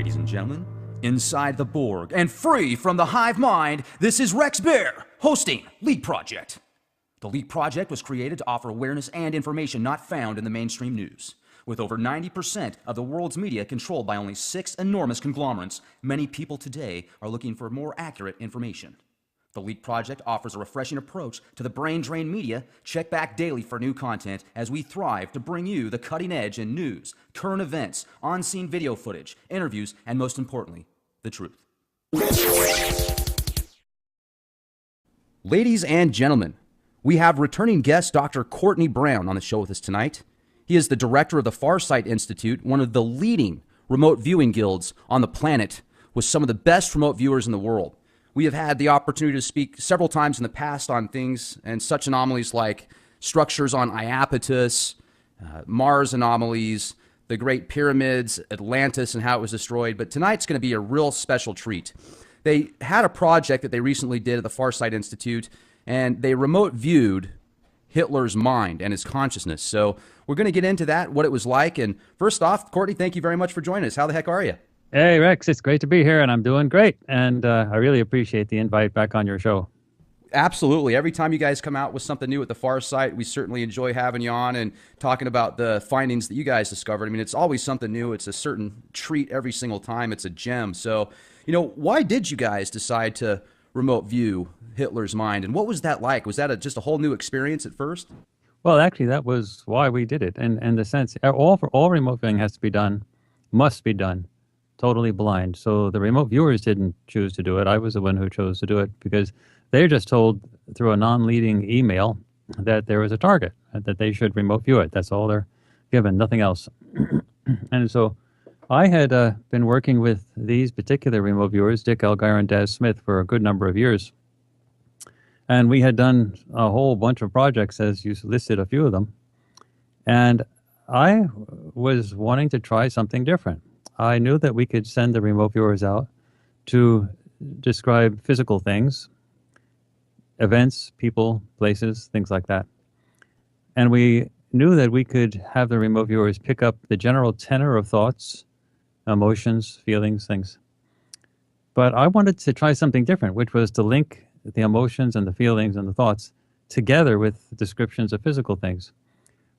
ladies and gentlemen, inside the Borg and free from the hive mind, this is Rex Bear hosting Leak Project. The Leak Project was created to offer awareness and information not found in the mainstream news. With over 90% of the world's media controlled by only 6 enormous conglomerates, many people today are looking for more accurate information. The Leak Project offers a refreshing approach to the brain-drained media. Check back daily for new content as we thrive to bring you the cutting edge in news, current events, on-scene video footage, interviews, and most importantly, the truth. Ladies and gentlemen, we have returning guest Dr. Courtney Brown on the show with us tonight. He is the director of the Farsight Institute, one of the leading remote viewing guilds on the planet, with some of the best remote viewers in the world. We have had the opportunity to speak several times in the past on things and such anomalies like structures on Iapetus, Mars anomalies, the Great Pyramids, Atlantis and how it was destroyed. But tonight's going to be a real special treat. They had a project that they recently did at the Farsight Institute, and they remote viewed Hitler's mind and his consciousness. So we're going to get into that, what it was like. And first off, Courtney, thank you very much for joining us. How the heck are you? Hey, Rex, it's great to be here, and I'm doing great. And I really appreciate the invite back on your show. Absolutely. Every time you guys come out with something new at the Farsight, we certainly enjoy having you on and talking about the findings that you guys discovered. I mean, it's always something new. It's a certain treat every single time. It's a gem. So, why did you guys decide to remote view Hitler's mind, and what was that like? Was that just a whole new experience at first? Well, actually, that was why we did it. And in the sense, all remote viewing must be done totally blind. So the remote viewers didn't choose to do it. I was the one who chose to do it because they're just told through a non-leading email that there was a target, that they should remote view it. That's all they're given, nothing else. And so I had been working with these particular remote viewers, Dick Allgire and Daz Smith, for a good number of years. And we had done a whole bunch of projects, as you listed a few of them. And I was wanting to try something different. I knew that we could send the remote viewers out to describe physical things, events, people, places, things like that. And we knew that we could have the remote viewers pick up the general tenor of thoughts, emotions, feelings, things. But I wanted to try something different, which was to link the emotions and the feelings and the thoughts together with descriptions of physical things.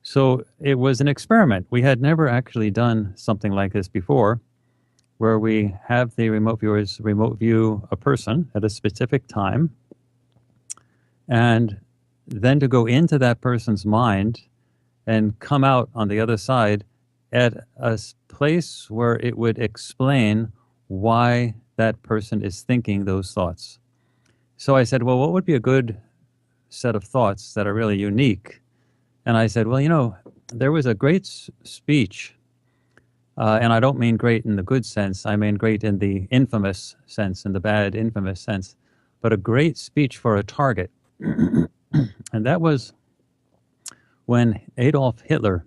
So it was an experiment. We had never actually done something like this before, where we have the remote viewers remote view a person at a specific time, and then to go into that person's mind and come out on the other side at a place where it would explain why that person is thinking those thoughts. So I said, well, what would be a good set of thoughts that are really unique? And I said, well, there was a great speech, and I don't mean great in the good sense. I mean great in the infamous sense, in the bad infamous sense, but a great speech for a target. And that was when Adolf Hitler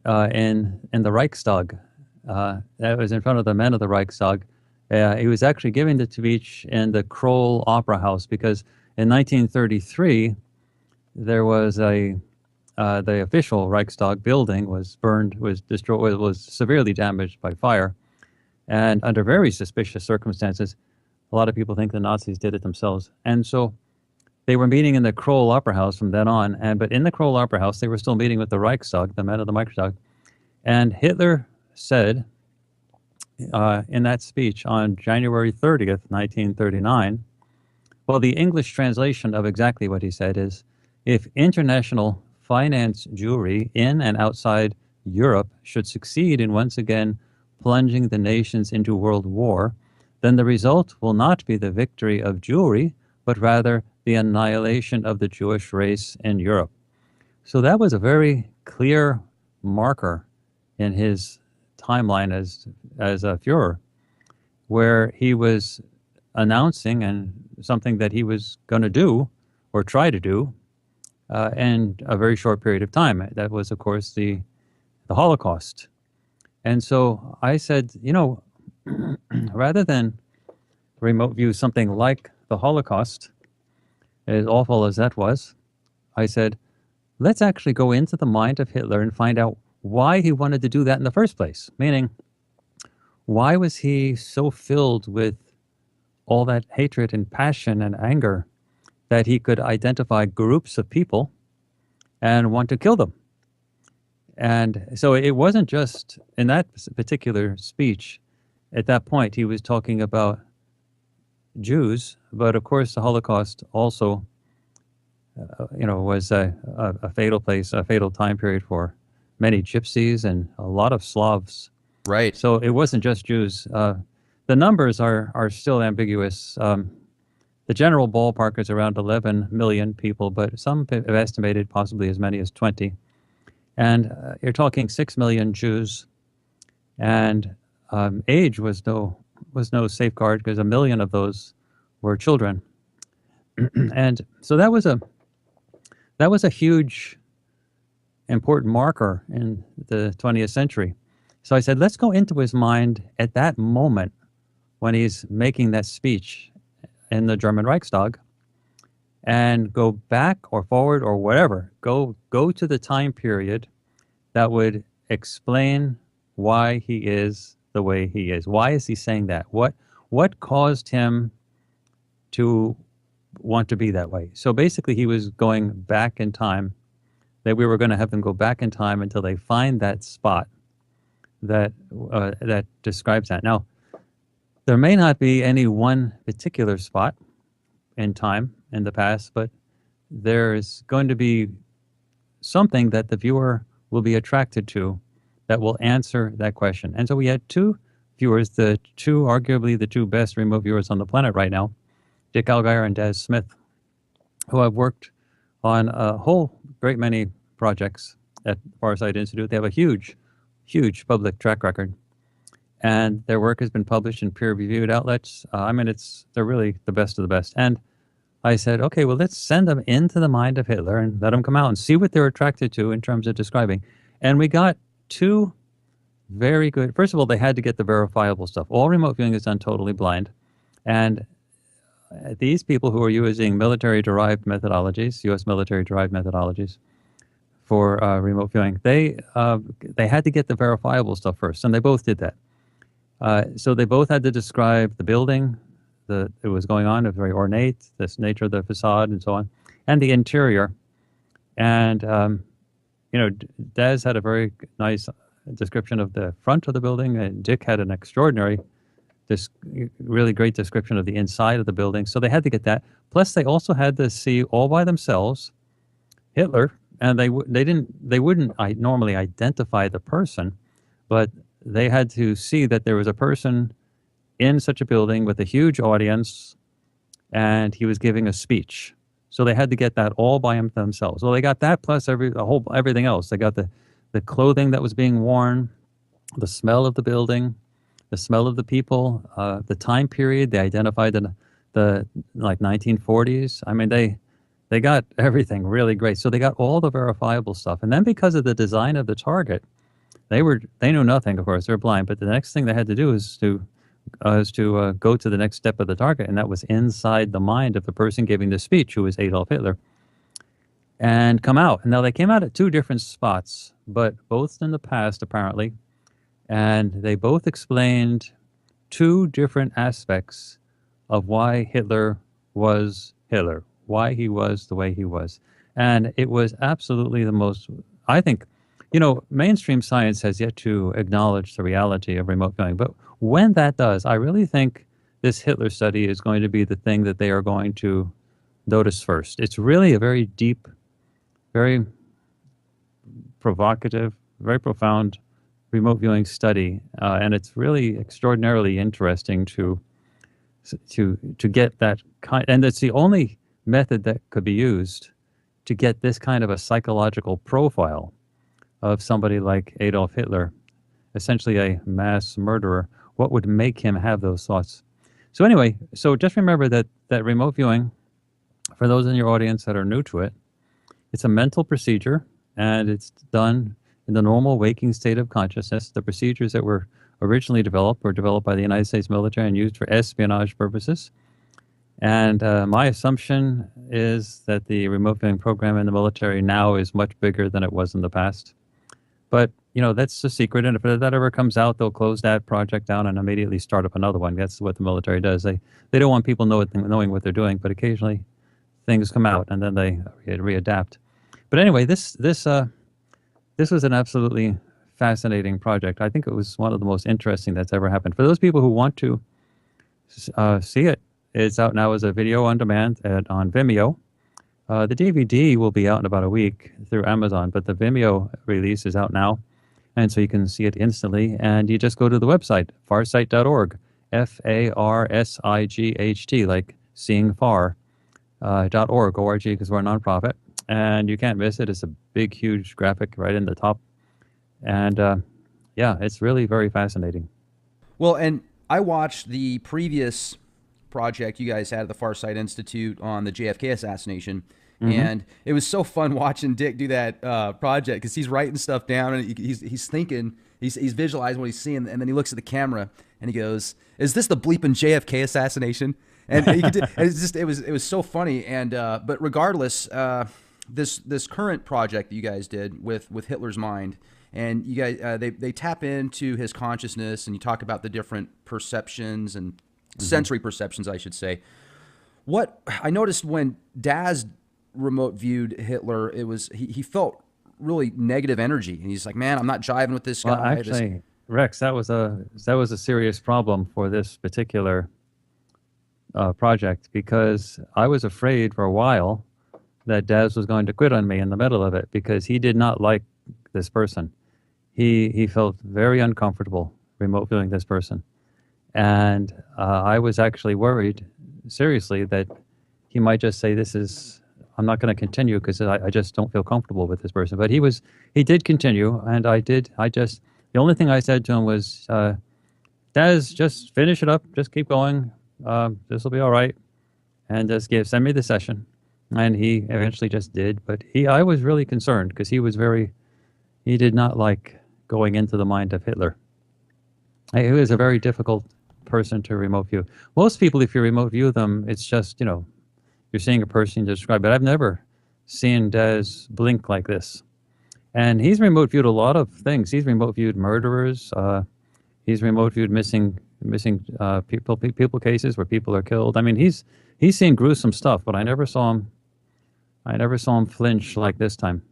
in the Reichstag, that was in front of the men of the Reichstag, he was actually giving the speech in the Kroll Opera House because in 1933, there was the official Reichstag building was burned, was destroyed, was severely damaged by fire. And under very suspicious circumstances, a lot of people think the Nazis did it themselves. And so they were meeting in the Kroll Opera House from then on. But in the Kroll Opera House, they were still meeting with the Reichstag, the men of the Reichstag. And Hitler said in that speech on January 30th, 1939, well, the English translation of exactly what he said is, if international finance Jewry in and outside Europe should succeed in once again plunging the nations into world war, then the result will not be the victory of Jewry, but rather the annihilation of the Jewish race in Europe. So that was a very clear marker in his timeline as a Fuhrer, where he was announcing and something that he was going to do or try to do in a very short period of time. That was, of course, the Holocaust. And so I said, rather than remote view something like the Holocaust, as awful as that was, I said, let's actually go into the mind of Hitler and find out why he wanted to do that in the first place. Meaning, why was he so filled with all that hatred and passion and anger that he could identify groups of people and want to kill them? And so it wasn't just in that particular speech. At that point, he was talking about Jews, but of course, the Holocaust also, was a fatal place, a fatal time period for many gypsies and a lot of Slavs. Right. So it wasn't just Jews. The numbers are still ambiguous. The general ballpark is around 11 million people, but some have estimated possibly as many as 20. And you're talking 6 million Jews, and age was no safeguard because 1 million of those were children. And so that was a huge, important marker in the 20th century. So I said, let's go into his mind at that moment when he's making that speech in the German Reichstag, and go back or forward or whatever. Go to the time period that would explain why he is the way he is. Why is he saying that? What caused him to want to be that way? So basically, he was going back in time. That we were going to have them go back in time until they find that spot that describes that. Now, there may not be any one particular spot in time in the past, but there's going to be something that the viewer will be attracted to that will answer that question. And so we had two viewers, arguably the two best remote viewers on the planet right now, Dick Allgire and Des Smith, who have worked on a whole great many projects at Farsight Institute. They have a huge public track record, and their work has been published in peer-reviewed outlets. They're really the best of the best. And I said, okay, well, let's send them into the mind of Hitler and let them come out and see what they're attracted to in terms of describing. And we got two very good. First of all, they had to get the verifiable stuff. All remote viewing is done totally blind. And these people who are using military-derived methodologies, U.S. military-derived methodologies for remote viewing, they had to get the verifiable stuff first, and they both did that. So they both had to describe the building that it was going on. It was very ornate, this nature of the facade and so on, and the interior. And, Des had a very nice description of the front of the building, and Dick had an extraordinary, this really great description of the inside of the building. So they had to get that. Plus, they also had to see all by themselves Hitler, and they wouldn't normally identify the person, but they had to see that there was a person in such a building with a huge audience, and he was giving a speech. So they had to get that all by themselves. Well, they got that plus everything else. They got the clothing that was being worn, the smell of the building, the smell of the people, the time period. They identified the 1940s. I mean, they got everything really great. So they got all the verifiable stuff. And then because of the design of the target, they knew nothing, of course. They're blind. But the next thing they had to do is to go to the next step of the target, and that was inside the mind of the person giving the speech, who was Adolf Hitler, and come out. And now they came out at two different spots, but both in the past, apparently, and they both explained two different aspects of why Hitler was Hitler, why he was the way he was. And it was absolutely the most, I think, mainstream science has yet to acknowledge the reality of remote viewing. But when that does, I really think this Hitler study is going to be the thing that they are going to notice first. It's really a very deep, very provocative, very profound remote viewing study, and it's really extraordinarily interesting to get that kind. And it's the only method that could be used to get this kind of a psychological profile of somebody like Adolf Hitler, essentially a mass murderer. What would make him have those thoughts? So anyway, so just remember that remote viewing, for those in your audience that are new to it, it's a mental procedure, and it's done in the normal waking state of consciousness. The procedures that were originally developed were developed by the United States military and used for espionage purposes. And my assumption is that the remote viewing program in the military now is much bigger than it was in the past. But, that's the secret. And if that ever comes out, they'll close that project down and immediately start up another one. That's what the military does. They don't want people knowing what they're doing, but occasionally things come out and then they readapt. But anyway, this was an absolutely fascinating project. I think it was one of the most interesting that's ever happened. For those people who want to see it, it's out now as a video on demand on Vimeo. The DVD will be out in about a week through Amazon, but the Vimeo release is out now, and so you can see it instantly. And you just go to the website, farsight.org, FARSIGHT, like seeing far, .org, O-R-G, because we're a nonprofit. And you can't miss it. It's a big, huge graphic right in the top. And it's really very fascinating. Well, and I watched the previous project you guys had at the Farsight Institute on the JFK assassination. Mm-hmm. And it was so fun watching Dick do that project, because he's writing stuff down and he's thinking, he's visualizing what he's seeing, and then he looks at the camera and he goes, "Is this the bleeping JFK assassination?" And it was so funny. And but regardless, this current project that you guys did with Hitler's mind, and you guys they tap into his consciousness, and you talk about the different perceptions and sensory perceptions, I should say. What I noticed when Daz remote viewed Hitler, it was he felt really negative energy, and he's like, "Man, I'm not jiving with this guy." Well, actually, Rex, that was a serious problem for this particular project, because I was afraid for a while that Daz was going to quit on me in the middle of it, because he did not like this person. He felt very uncomfortable remote viewing this person, and I was actually worried seriously that he might just say, I'm not going to continue because I just don't feel comfortable with this person. But he did continue, and the only thing I said to him was, Daz, just finish it up, just keep going, this will be all right, and just send me the session. And he eventually just did, but I was really concerned, because he did not like going into the mind of Hitler. He was a very difficult person to remote view. Most people, if you remote view them, it's just, you're seeing a person to describe it. I've never seen Daz blink like this. And he's remote viewed a lot of things. He's remote viewed murderers. He's remote viewed missing people cases where people are killed. I mean, he's seen gruesome stuff, but I never saw him flinch like this time.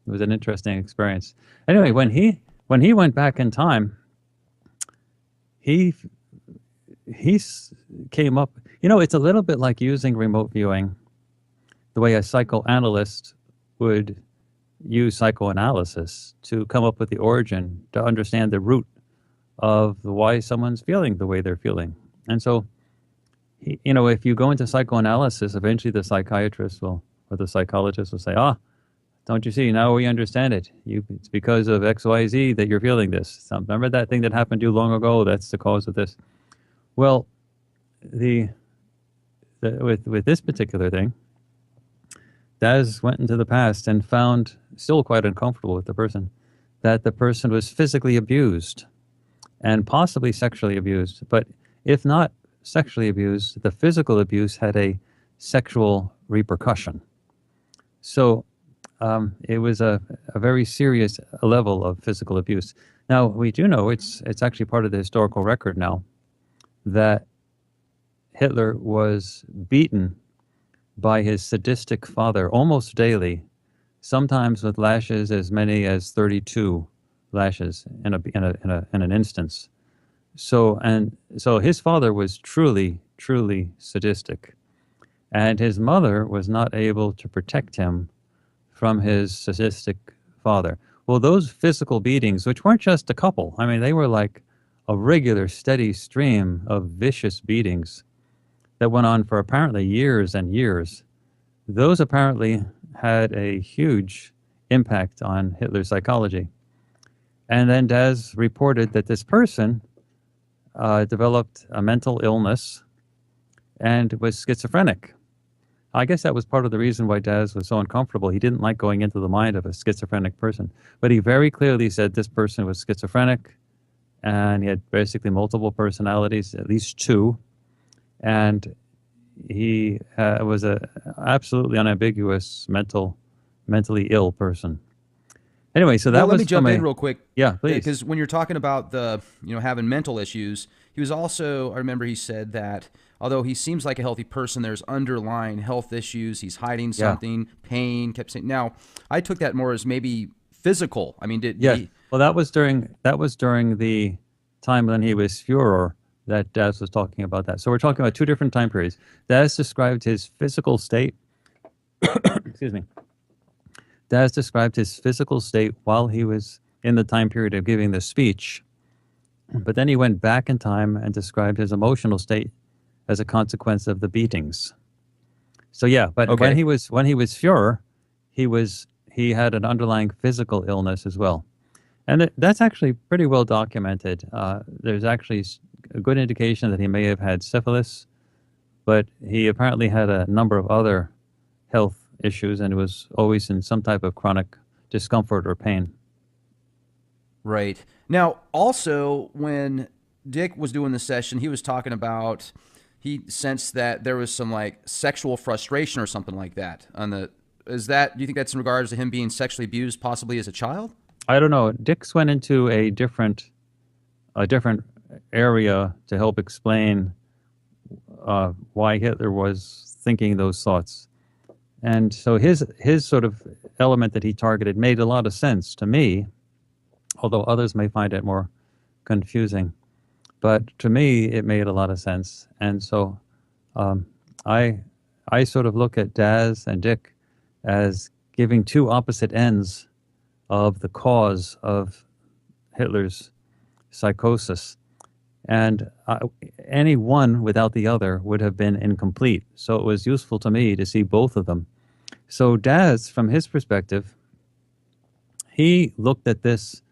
It was an interesting experience. Anyway, when he went back in time, he came up. It's a little bit like using remote viewing the way a psychoanalyst would use psychoanalysis to come up with the origin, to understand the root of why someone's feeling the way they're feeling. And so, if you go into psychoanalysis, eventually the psychiatrist or the psychologist will say, don't you see, now we understand it. It's because of XYZ that you're feeling this. Remember that thing that happened to you long ago? That's the cause of this. Well, with this particular thing, Daz went into the past and found, still quite uncomfortable with the person, that the person was physically abused and possibly sexually abused. But if not sexually abused, the physical abuse had a sexual repercussion. So it was a very serious level of physical abuse. Now, we do know it's actually part of the historical record now that Hitler was beaten by his sadistic father almost daily, sometimes with lashes as many as 32 lashes in an instance. So his father was truly sadistic, and his mother was not able to protect him from his sadistic father. Well, those physical beatings, which weren't just a couple, I mean, they were like a regular, steady stream of vicious beatings that went on for apparently years and years. Those apparently had a huge impact on Hitler's psychology. And then Daz reported that this person developed a mental illness and was schizophrenic. I guess that was part of the reason why Daz was so uncomfortable. He didn't like going into the mind of a schizophrenic person. But he very clearly said this person was schizophrenic, and he had basically multiple personalities, at least two. And he was a absolutely unambiguous mentally ill person. Anyway, so that Well, let was me jump from in real quick. yeah, please. Because when you're talking about the, having mental issues, he was also, I remember he said that although he seems like a healthy person, there's underlying health issues. He's hiding Yeah. something, pain, kept saying. Now, I took that more as maybe physical. I mean, did Yes. he? Well, that was during the time when he was Fuhrer that Daz was talking about that. So we're talking about two different time periods. Daz described his physical state. Excuse me. Daz described his physical state while he was in the time period of giving the speech, but then he went back in time and described his emotional state as a consequence of the beatings. So yeah, but Okay. when he was Fuhrer, he had an underlying physical illness as well. And that's actually pretty well documented. There's actually a good indication that he may have had syphilis, but he apparently had a number of other health issues and was always in some type of chronic discomfort or pain. Right. Now, also, when Dick was doing the session, he was talking about he sensed that there was some like sexual frustration or something like that. Do you think that's in regards to him being sexually abused possibly as a child? I don't know. Dick's went into a different area to help explain why Hitler was thinking those thoughts. And so his sort of element that he targeted made a lot of sense to me, although others may find it more confusing. But to me, it made a lot of sense. And so I sort of look at Daz and Dick as giving two opposite ends of the cause of Hitler's psychosis. And any one without the other would have been incomplete. So it was useful to me to see both of them. So Daz, from his perspective, he looked at this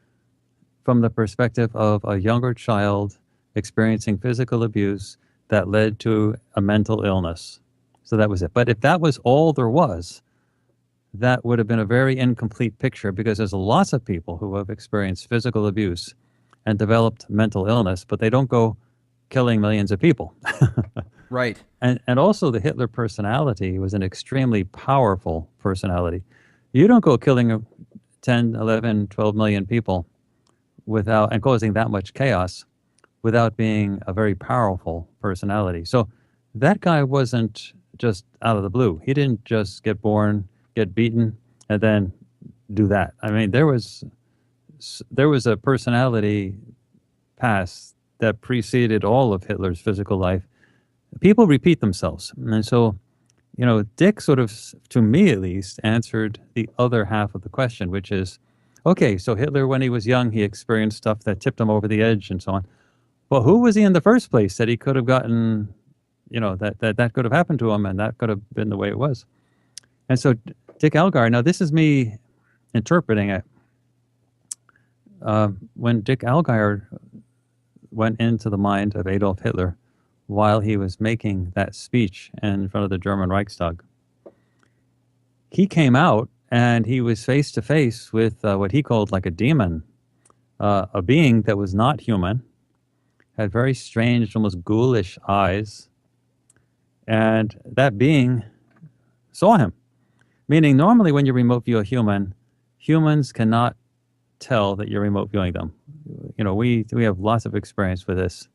from the perspective of a younger child experiencing physical abuse that led to a mental illness. So that was it. But if that was all there was, that would have been a very incomplete picture, because there's lots of people who have experienced physical abuse and developed mental illness, but they don't go killing millions of people. Right. And also the Hitler personality was an extremely powerful personality. You don't go killing 10, 11, 12 million people without, and causing that much chaos without being a very powerful personality. So that guy wasn't just out of the blue. He didn't just get born, get beaten, and then do that. I mean, there was a personality past that preceded all of Hitler's physical life. People repeat themselves. And so, Dick sort of, to me at least, answered the other half of the question, which is, okay, so Hitler, when he was young, he experienced stuff that tipped him over the edge and so on. Well, who was he in the first place that he could have gotten, that could have happened to him, and that could have been the way it was? And so Dick Allgire, now this is me interpreting it. When Dick Allgire went into the mind of Adolf Hitler while he was making that speech in front of the German Reichstag, he came out and he was face to face with what he called like a demon, a being that was not human, had very strange, almost ghoulish eyes, and that being saw him. Meaning, normally when you remote view a human, humans cannot tell that you're remote viewing them. We have lots of experience with this.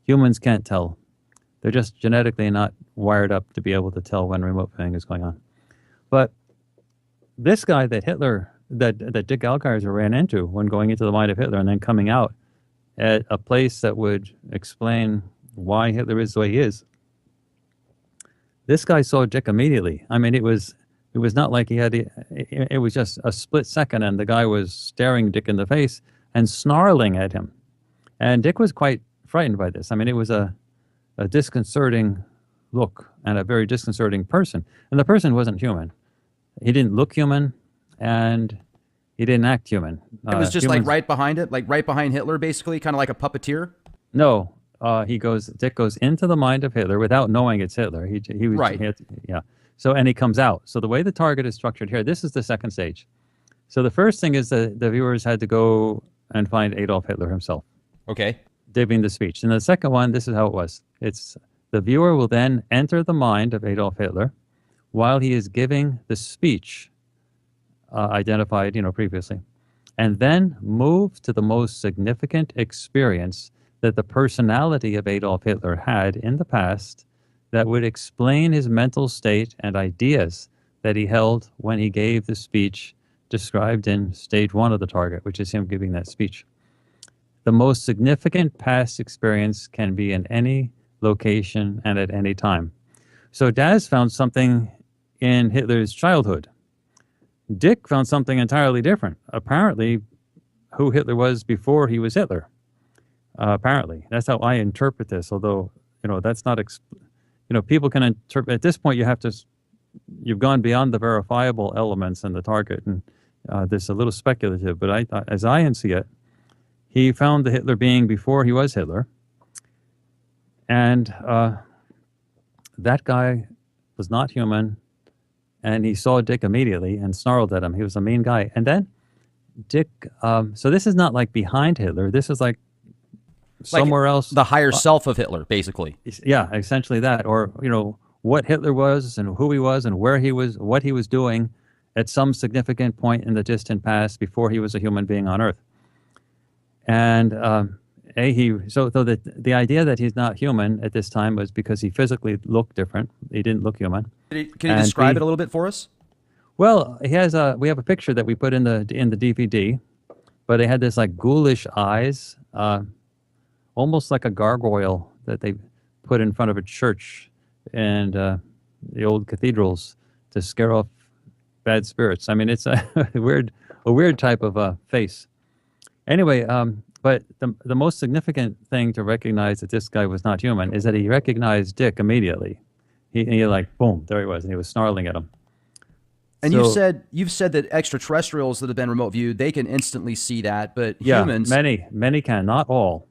Humans can't tell. They're just genetically not wired up to be able to tell when remote viewing is going on. But this guy that Dick Allgire ran into when going into the mind of Hitler and then coming out at a place that would explain why Hitler is the way he is, this guy saw Dick immediately. I mean, it was not like it was just a split second and the guy was staring Dick in the face and snarling at him. And Dick was quite frightened by this. I mean, it was a disconcerting look and a very disconcerting person. And the person wasn't human. He didn't look human and he didn't act human. It was just like right behind it, like right behind Hitler, basically, kind of like a puppeteer. No, Dick goes into the mind of Hitler without knowing it's Hitler. He was right. Yeah. So, and he comes out. So the way the target is structured here, this is the second stage. So the first thing is the viewers had to go and find Adolf Hitler himself. Okay. Giving the speech. And the second one, this is how it was. It's the viewer will then enter the mind of Adolf Hitler while he is giving the speech identified, previously. and then move to the most significant experience that the personality of Adolf Hitler had in the past that would explain his mental state and ideas that he held when he gave the speech described in stage 1 of the target, which is him giving that speech. The most significant past experience can be in any location and at any time. So Daz found something in Hitler's childhood. Dick found something entirely different. Apparently, who Hitler was before he was Hitler. Apparently. That's how I interpret this, although, that's not... people can interpret... At this point, you've gone beyond the verifiable elements in the target, and this is a little speculative, but as I see it, he found the Hitler being before he was Hitler, and that guy was not human, and he saw Dick immediately and snarled at him. He was a mean guy. And then Dick, so this is not like behind Hitler. This is like somewhere else. The higher self of Hitler, basically. Yeah, essentially that. Or, what Hitler was and who he was and where he was, what he was doing at some significant point in the distant past before he was a human being on Earth. And the idea that he's not human at this time was because he physically looked different. He didn't look human. Can you describe it a little bit for us? Well, we have a picture that we put in the DVD, but they had this like ghoulish eyes, almost like a gargoyle that they put in front of a church and the old cathedrals to scare off bad spirits. I mean, it's a weird type of face. Anyway, but the most significant thing to recognize that this guy was not human is that he recognized Dick immediately. He like, boom, there he was, and he was snarling at him. And you've said that extraterrestrials that have been remote viewed, they can instantly see that, but yeah, humans... many can, not all.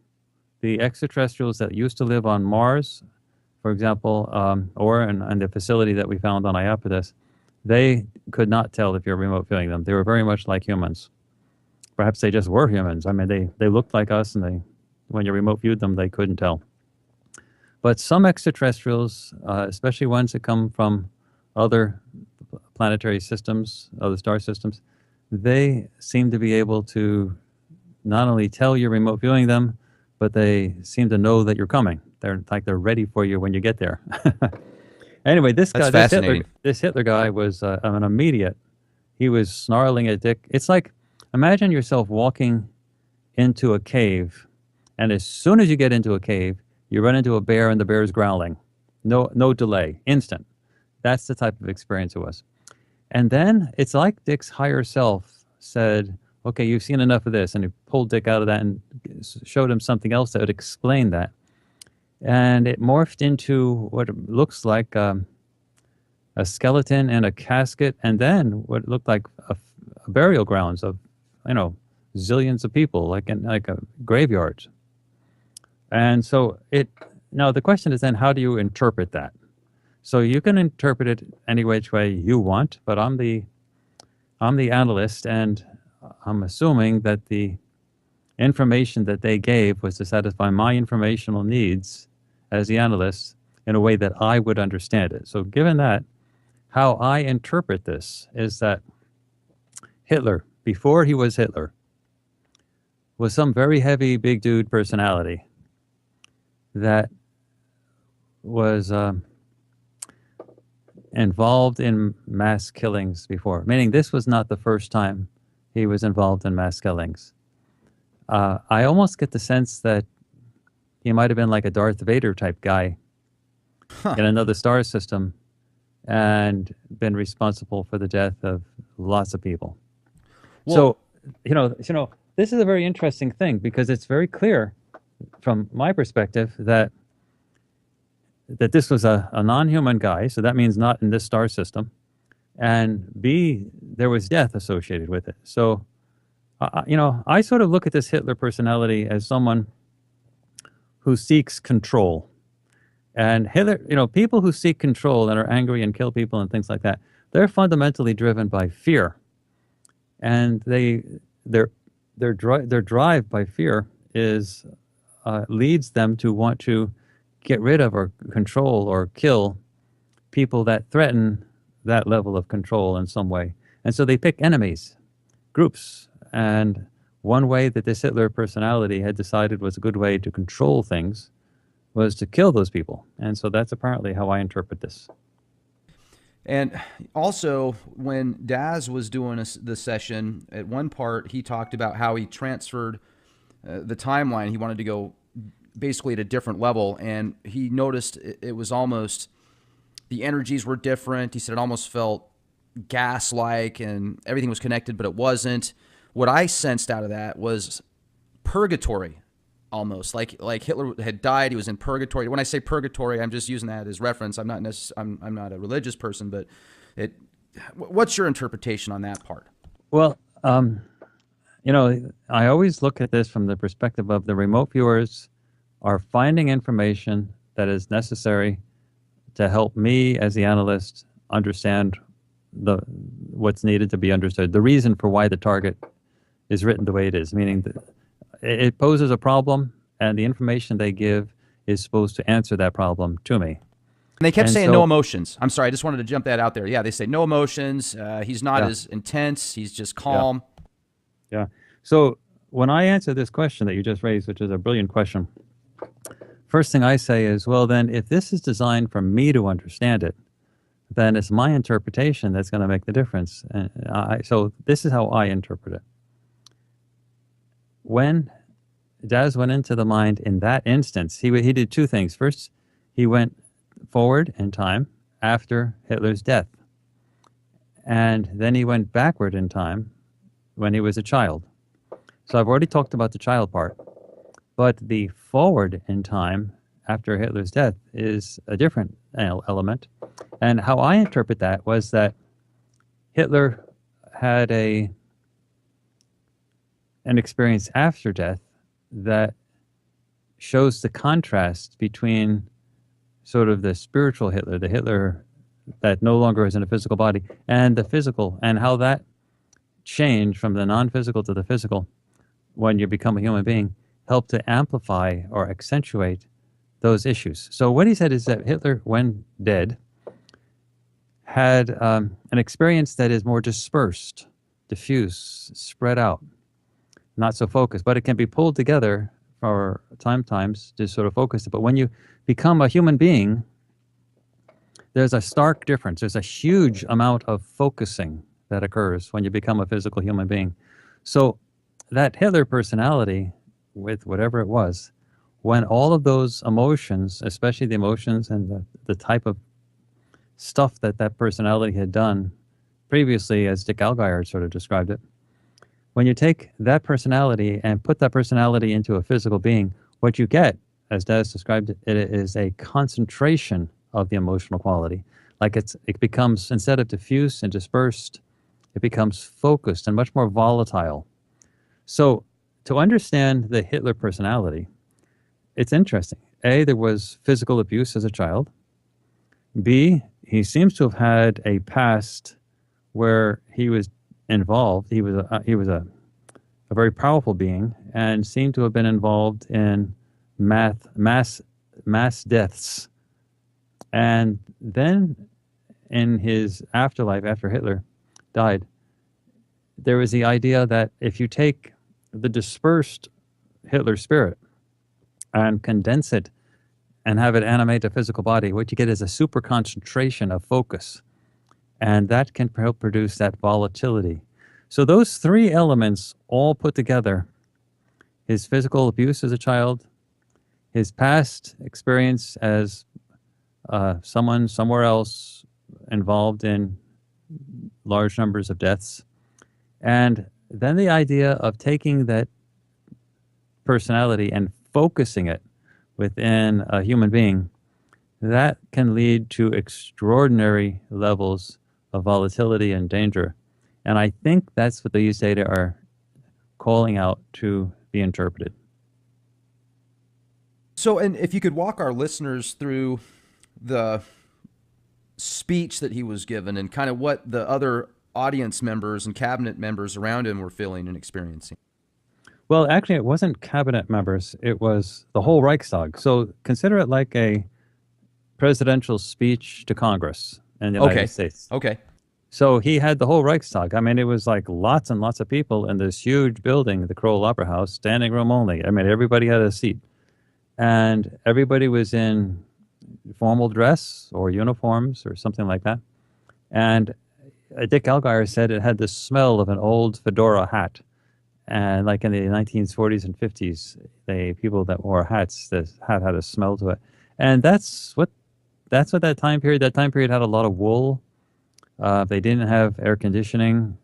The extraterrestrials that used to live on Mars, for example, or in the facility that we found on Iapetus, they could not tell if you're remote viewing them. They were very much like humans. Perhaps they just were humans. I mean, they looked like us, and when you remote viewed them, they couldn't tell. But some extraterrestrials, especially ones that come from other planetary systems, other star systems, they seem to be able to not only tell you're remote viewing them, but they seem to know that you're coming. They're ready for you when you get there. Anyway, this Hitler guy was an immediate. He was snarling at Dick. It's like, imagine yourself walking into a cave, and as soon as you get into a cave, you run into a bear, and the bear is growling. No delay, instant. That's the type of experience it was. And then it's like Dick's higher self said, okay, you've seen enough of this, and he pulled Dick out of that and showed him something else that would explain that. And it morphed into what looks like a skeleton and a casket, and then what looked like a burial grounds of, zillions of people, like a graveyard. And so now the question is then, how do you interpret that? So you can interpret it any which way you want, but I'm the analyst, and I'm assuming that the information that they gave was to satisfy my informational needs as the analyst in a way that I would understand it. So given that, how I interpret this is that Hitler, before he was Hitler, was some very heavy, big dude personality that was involved in mass killings before, meaning this was not the first time he was involved in mass killings. I almost get the sense that he might have been like a Darth Vader type guy in another star system and been responsible for the death of lots of people. Well, so, this is a very interesting thing because it's very clear from my perspective that this was a non-human guy, so that means not in this star system, and B, there was death associated with it. So, I sort of look at this Hitler personality as someone who seeks control. And Hitler, people who seek control and are angry and kill people and things like that, they're fundamentally driven by fear. And their drive by fear is leads them to want to get rid of or control or kill people that threaten that level of control in some way. And so they pick enemies, groups, And one way that this Hitler personality had decided was a good way to control things was to kill those people. And so that's apparently how I interpret this. And also, when Daz was doing the session, at one part, he talked about how he transferred the timeline. He wanted to go basically at a different level, and he noticed it was almost, the energies were different. He said it almost felt gas-like, and everything was connected, but it wasn't. What I sensed out of that was purgatory, almost like Hitler had died. He was in purgatory. When I say purgatory, I'm just using that as reference. I'm not I'm not a religious person, but what's your interpretation on that part? Well, I always look at this from the perspective of the remote viewers are finding information that is necessary to help me as the analyst understand what's needed to be understood, the reason for why the target is written the way it is, meaning that it poses a problem, and the information they give is supposed to answer that problem to me. And they kept saying no emotions. I'm sorry, I just wanted to jump that out there. Yeah, they say no emotions. He's not as intense. He's just calm. Yeah. So when I answer this question that you just raised, which is a brilliant question, first thing I say is, well, then if this is designed for me to understand it, then it's my interpretation that's going to make the difference. So this is how I interpret it. When Daz went into the mind in that instance, he did two things. First, he went forward in time after Hitler's death. And then he went backward in time when he was a child. So I've already talked about the child part. But the forward in time after Hitler's death is a different element. And how I interpret that was that Hitler had an experience after death that shows the contrast between sort of the spiritual Hitler, the Hitler that no longer is in a physical body, and the physical, and how that change from the non-physical to the physical when you become a human being helped to amplify or accentuate those issues. So what he said is that Hitler, when dead, had an experience that is more dispersed, diffuse, spread out, not so focused, but it can be pulled together for times to sort of focus it. But when you become a human being, there's a stark difference. There's a huge amount of focusing that occurs when you become a physical human being. So that Hitler personality, with whatever it was, when all of those emotions, especially the emotions and the type of stuff that personality had done previously, as Dick Allgire sort of described it, when you take that personality and put that personality into a physical being, what you get, as Daz described it, is a concentration of the emotional quality. Like it becomes, instead of diffuse and dispersed, it becomes focused and much more volatile. So to understand the Hitler personality, it's interesting. A, there was physical abuse as a child. B, he seems to have had a past where he was involved. He was a very powerful being and seemed to have been involved in mass deaths. And then in his afterlife, after Hitler died, there was the idea that if you take the dispersed Hitler spirit and condense it and have it animate a physical body, what you get is a super concentration of focus. And that can help produce that volatility. So those three elements all put together, his physical abuse as a child, his past experience as someone somewhere else involved in large numbers of deaths, and then the idea of taking that personality and focusing it within a human being, that can lead to extraordinary levels of volatility and danger. And I think that's what these data are calling out to be interpreted. So, and if you could walk our listeners through the speech that he was given and kind of what the other audience members and cabinet members around him were feeling and experiencing. Well, actually, it wasn't cabinet members. It was the whole Reichstag. So consider it like a presidential speech to Congress in the United States. Okay. So he had the whole Reichstag. I mean, it was like lots and lots of people in this huge building, the Kroll Opera House, standing room only. I mean, everybody had a seat. And everybody was in formal dress or uniforms or something like that. And Dick Allgire said it had the smell of an old fedora hat. And like in the 1940s and 50s, the people that wore hats, the hat had a smell to it. And that's what that time period. That time period had a lot of wool. They didn't have air conditioning,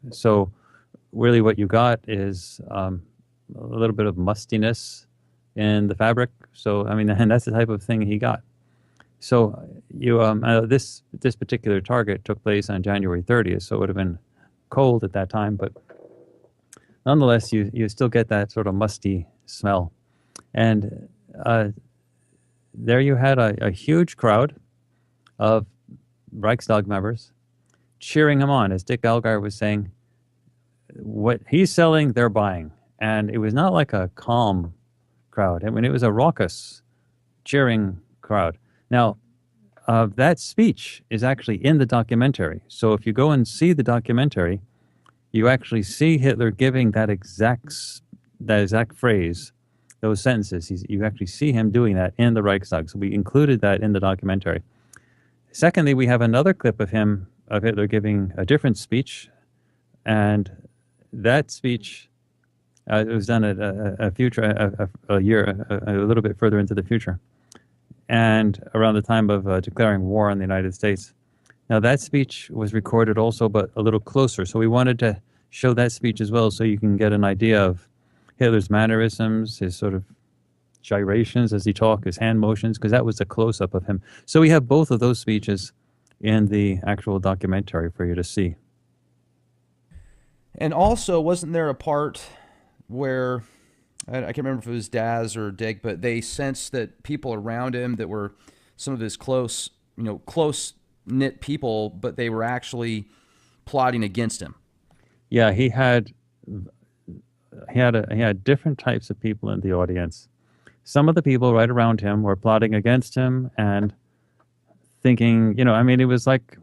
so really what you got is a little bit of mustiness in the fabric. So I mean, and that's the type of thing he got. So this particular target took place on January 30th, so it would have been cold at that time, but nonetheless, you still get that sort of musty smell. And there you had a huge crowd of Reichstag members cheering him on, as Dick Allgire was saying, what he's selling, they're buying. And it was not like a calm crowd. I mean, it was a raucous, cheering crowd. Now, that speech is actually in the documentary. So if you go and see the documentary, you actually see Hitler giving that exact phrase, those sentences. You actually see him doing that in the Reichstag. So we included that in the documentary. Secondly, we have another clip of Hitler giving a different speech, and that speech was done at a little bit further into the future, and around the time of declaring war on the United States. Now, that speech was recorded also, but a little closer. So we wanted to show that speech as well, so you can get an idea of Hitler's mannerisms, his sort of gyrations as he talked, his hand motions, because that was a close-up of him. So we have both of those speeches in the actual documentary for you to see. And also, wasn't there a part where, I can't remember if it was Daz or Dick, but they sensed that people around him that were some of his close-knit people, but they were actually plotting against him. Yeah, he had different types of people in the audience. Some of the people right around him were plotting against him and thinking, I mean, it was like,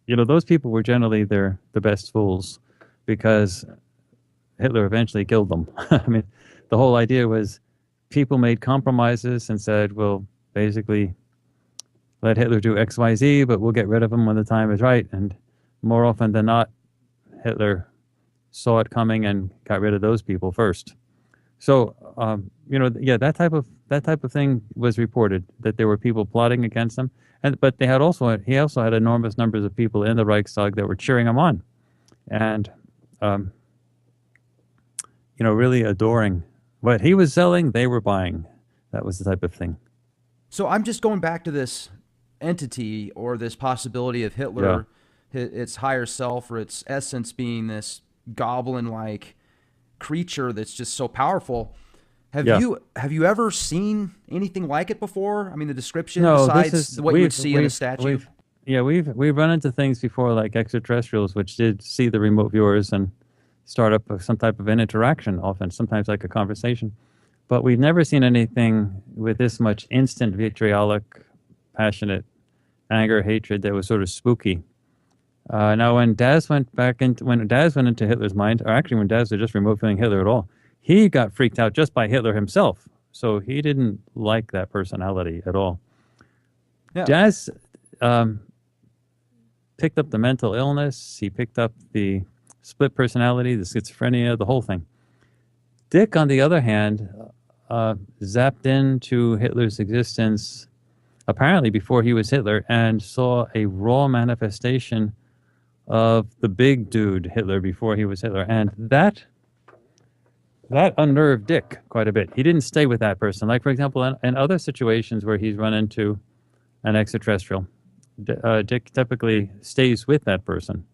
those people were generally the best fools, because Hitler eventually killed them. I mean, the whole idea was people made compromises and said, well, basically, let Hitler do X, Y, Z, but we'll get rid of him when the time is right. And more often than not, Hitler saw it coming and got rid of those people first. So, that type of thing was reported, that there were people plotting against him, but he also had enormous numbers of people in the Reichstag that were cheering him on, and really adoring what he was selling. They were buying. That was the type of thing. So I'm just going back to this entity, or this possibility of Hitler, its higher self, or its essence being this goblin-like creature that's just so powerful. Have you ever seen anything like it before? I mean, the description, besides what you would see in a statue. We've run into things before, like extraterrestrials, which did see the remote viewers and start up some type of an interaction, often, sometimes like a conversation. But we've never seen anything with this much instant vitriolic, passionate anger, hatred that was sort of spooky. Now, when Daz went into Hitler's mind, or actually when Daz was just remote viewing Hitler at all, he got freaked out just by Hitler himself. So he didn't like that personality at all. Yeah. Daz picked up the mental illness. He picked up the split personality, the schizophrenia, the whole thing. Dick, on the other hand, zapped into Hitler's existence apparently before he was Hitler, and saw a raw manifestation of the big dude Hitler before he was Hitler. And that unnerved Dick quite a bit. He didn't stay with that person. Like, for example, in other situations where he's run into an extraterrestrial, Dick typically stays with that person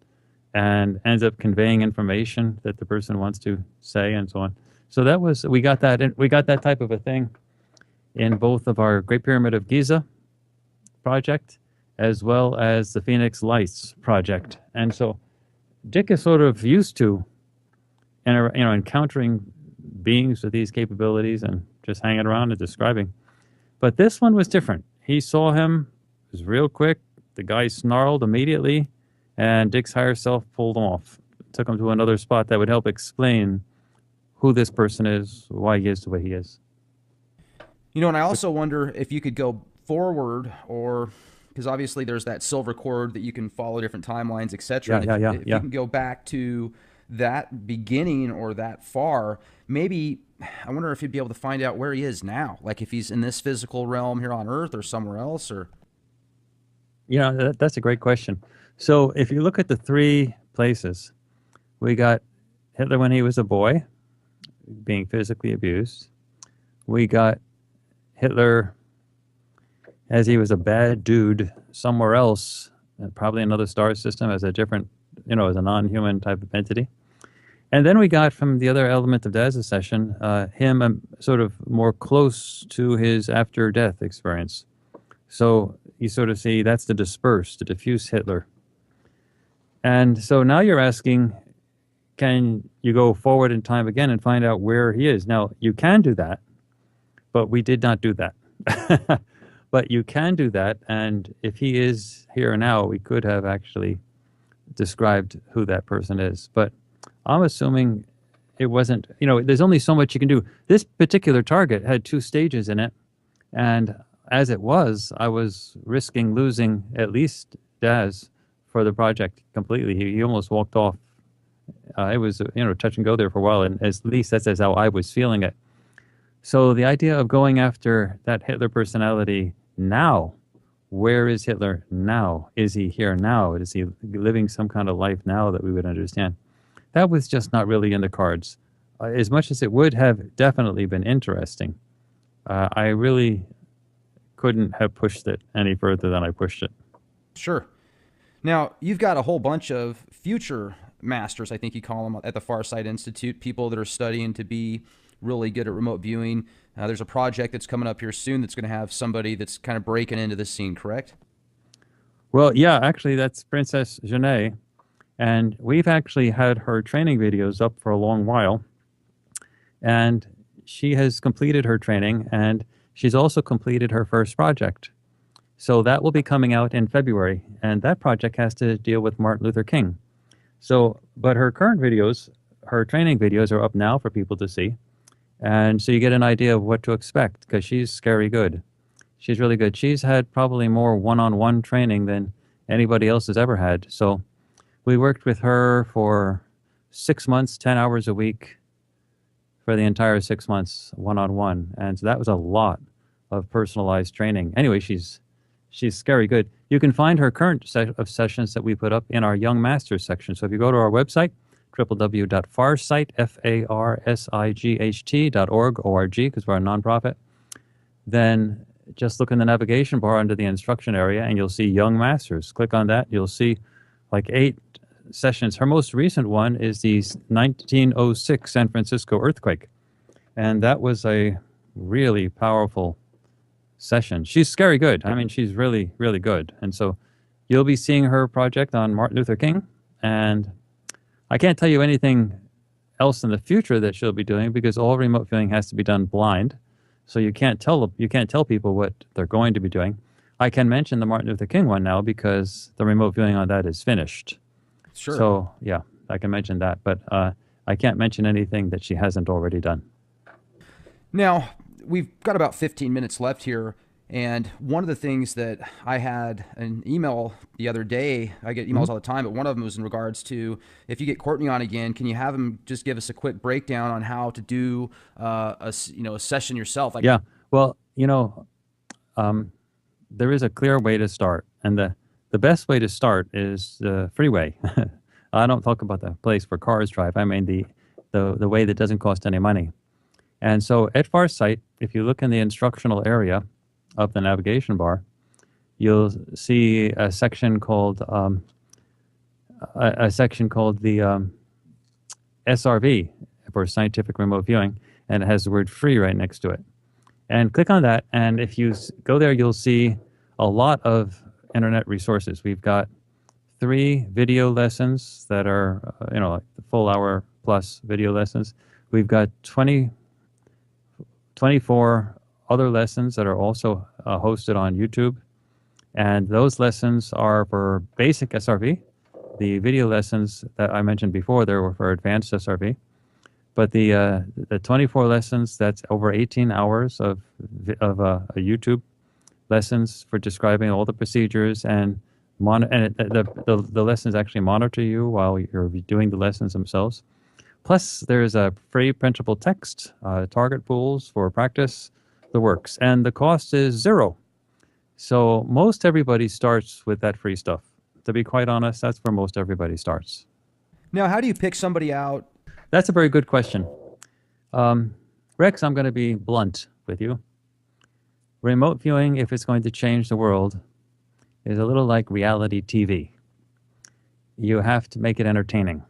and ends up conveying information that the person wants to say, and so on. So we got that type of a thing in both of our Great Pyramid of Giza project, as well as the Phoenix Lights project. And so Dick is sort of used to encountering beings with these capabilities and just hanging around and describing. But this one was different. He saw him, it was real quick, The guy snarled immediately, and Dick's higher self pulled him off. Took him to another spot that would help explain who this person is, why he is the way he is. You know, and I also wonder if you could go forward, or because obviously there's that silver cord that you can follow different timelines, etc. If you can go back to that beginning or that far, maybe I wonder if you'd be able to find out where he is now, like if he's in this physical realm here on Earth or somewhere else, or. Yeah, that's a great question. So if you look at the three places, we got Hitler when he was a boy, being physically abused. We got Hitler as he was a bad dude somewhere else, probably another star system, as a different, as a non-human type of entity. And then we got from the other element of Daz's session, him sort of more close to his after-death experience. So you sort of see that's the dispersed, the diffuse Hitler. And so now you're asking, can you go forward in time again and find out where he is? Now, you can do that, but we did not do that. But you can do that, and if he is here now, we could have actually described who that person is. But I'm assuming it wasn't, there's only so much you can do. This particular target had 2 stages in it, and as it was, I was risking losing at least Daz for the project completely. He almost walked off. It was, touch and go there for a while, and at least that's how I was feeling it. So the idea of going after that Hitler personality now, where is Hitler now? Is he here now? Is he living some kind of life now that we would understand? That was just not really in the cards. As much as it would have definitely been interesting, I really couldn't have pushed it any further than I pushed it. Sure. Now, you've got a whole bunch of future masters, I think you call them, at the Farsight Institute, people that are studying to be really good at remote viewing. There's a project that's coming up here soon that's going to have somebody that's kind of breaking into this scene, correct? Well, yeah, actually, that's Princess Genet. And we've actually had her training videos up for a long while. And she has completed her training, and she's also completed her first project. So that will be coming out in February. And that project has to deal with Martin Luther King. So, but her current videos, her training videos are up now for people to see. And so you get an idea of what to expect, because she's scary good. She's really good. She's had probably more one-on-one training than anybody else has ever had. So we worked with her for 6 months, 10 hours a week for the entire 6 months, one-on-one. And so that was a lot of personalized training. Anyway, she's scary good. You can find her current set of sessions that we put up in our Young Masters section. So if you go to our website, www.farsight, farsight.org, because we're a nonprofit, then just look in the navigation bar under the instruction area and you'll see Young Masters. Click on that. You'll see like 8 sessions. Her most recent one is the 1906 San Francisco earthquake. And that was a really powerful session. She's scary good. I mean, she's really, really good. And so you'll be seeing her project on Martin Luther King, and I can't tell you anything else in the future that she'll be doing because all remote viewing has to be done blind. So you can't tell people what they're going to be doing. I can mention the Martin Luther King one now because the remote viewing on that is finished. Sure. So yeah, I can mention that, but I can't mention anything that she hasn't already done. Now, we've got about 15 minutes left here. And one of the things that I had an email the other day, I get emails all the time, but one of them was in regards to, if you get Courtney on again, can you have him just give us a quick breakdown on how to do a session yourself? Like, yeah, well, there is a clear way to start, and the best way to start is the freeway. I don't talk about the place where cars drive. I mean the way that doesn't cost any money. And so at Farsight, if you look in the instructional area up the navigation bar, you'll see a section called the SRV for scientific remote viewing, and it has the word free right next to it. And click on that, and if you go there, you'll see a lot of internet resources. We've got 3 video lessons that are, like the full hour plus video lessons. We've got 24 other lessons that are also hosted on YouTube. And those lessons are for basic SRV. The video lessons that I mentioned before, they were for advanced SRV. But the 24 lessons, that's over 18 hours of a YouTube lessons for describing all the procedures, and the lessons actually monitor you while you're doing the lessons themselves. Plus, there's a free printable text, target pools for practice, the works, and the cost is zero. So most everybody starts with that free stuff. To be quite honest, that's where most everybody starts. Now, how do you pick somebody out? That's a very good question. Rex, I'm going to be blunt with you. Remote viewing, if it's going to change the world, is a little like reality TV. You have to make it entertaining.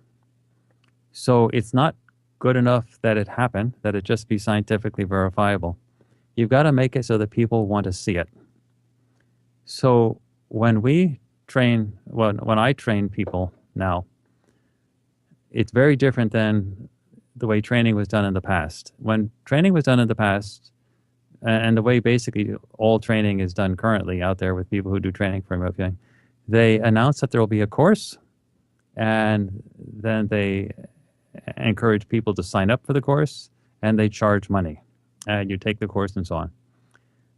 So it's not good enough that it happened, that it just be scientifically verifiable. You've got to make it so that people want to see it. So when we train, when I train people now, it's very different than the way training was done in the past. When training was done in the past, and the way basically all training is done currently out there with people who do training for remote viewing, they announce that there will be a course, and then they encourage people to sign up for the course, and they charge money. And you take the course and so on.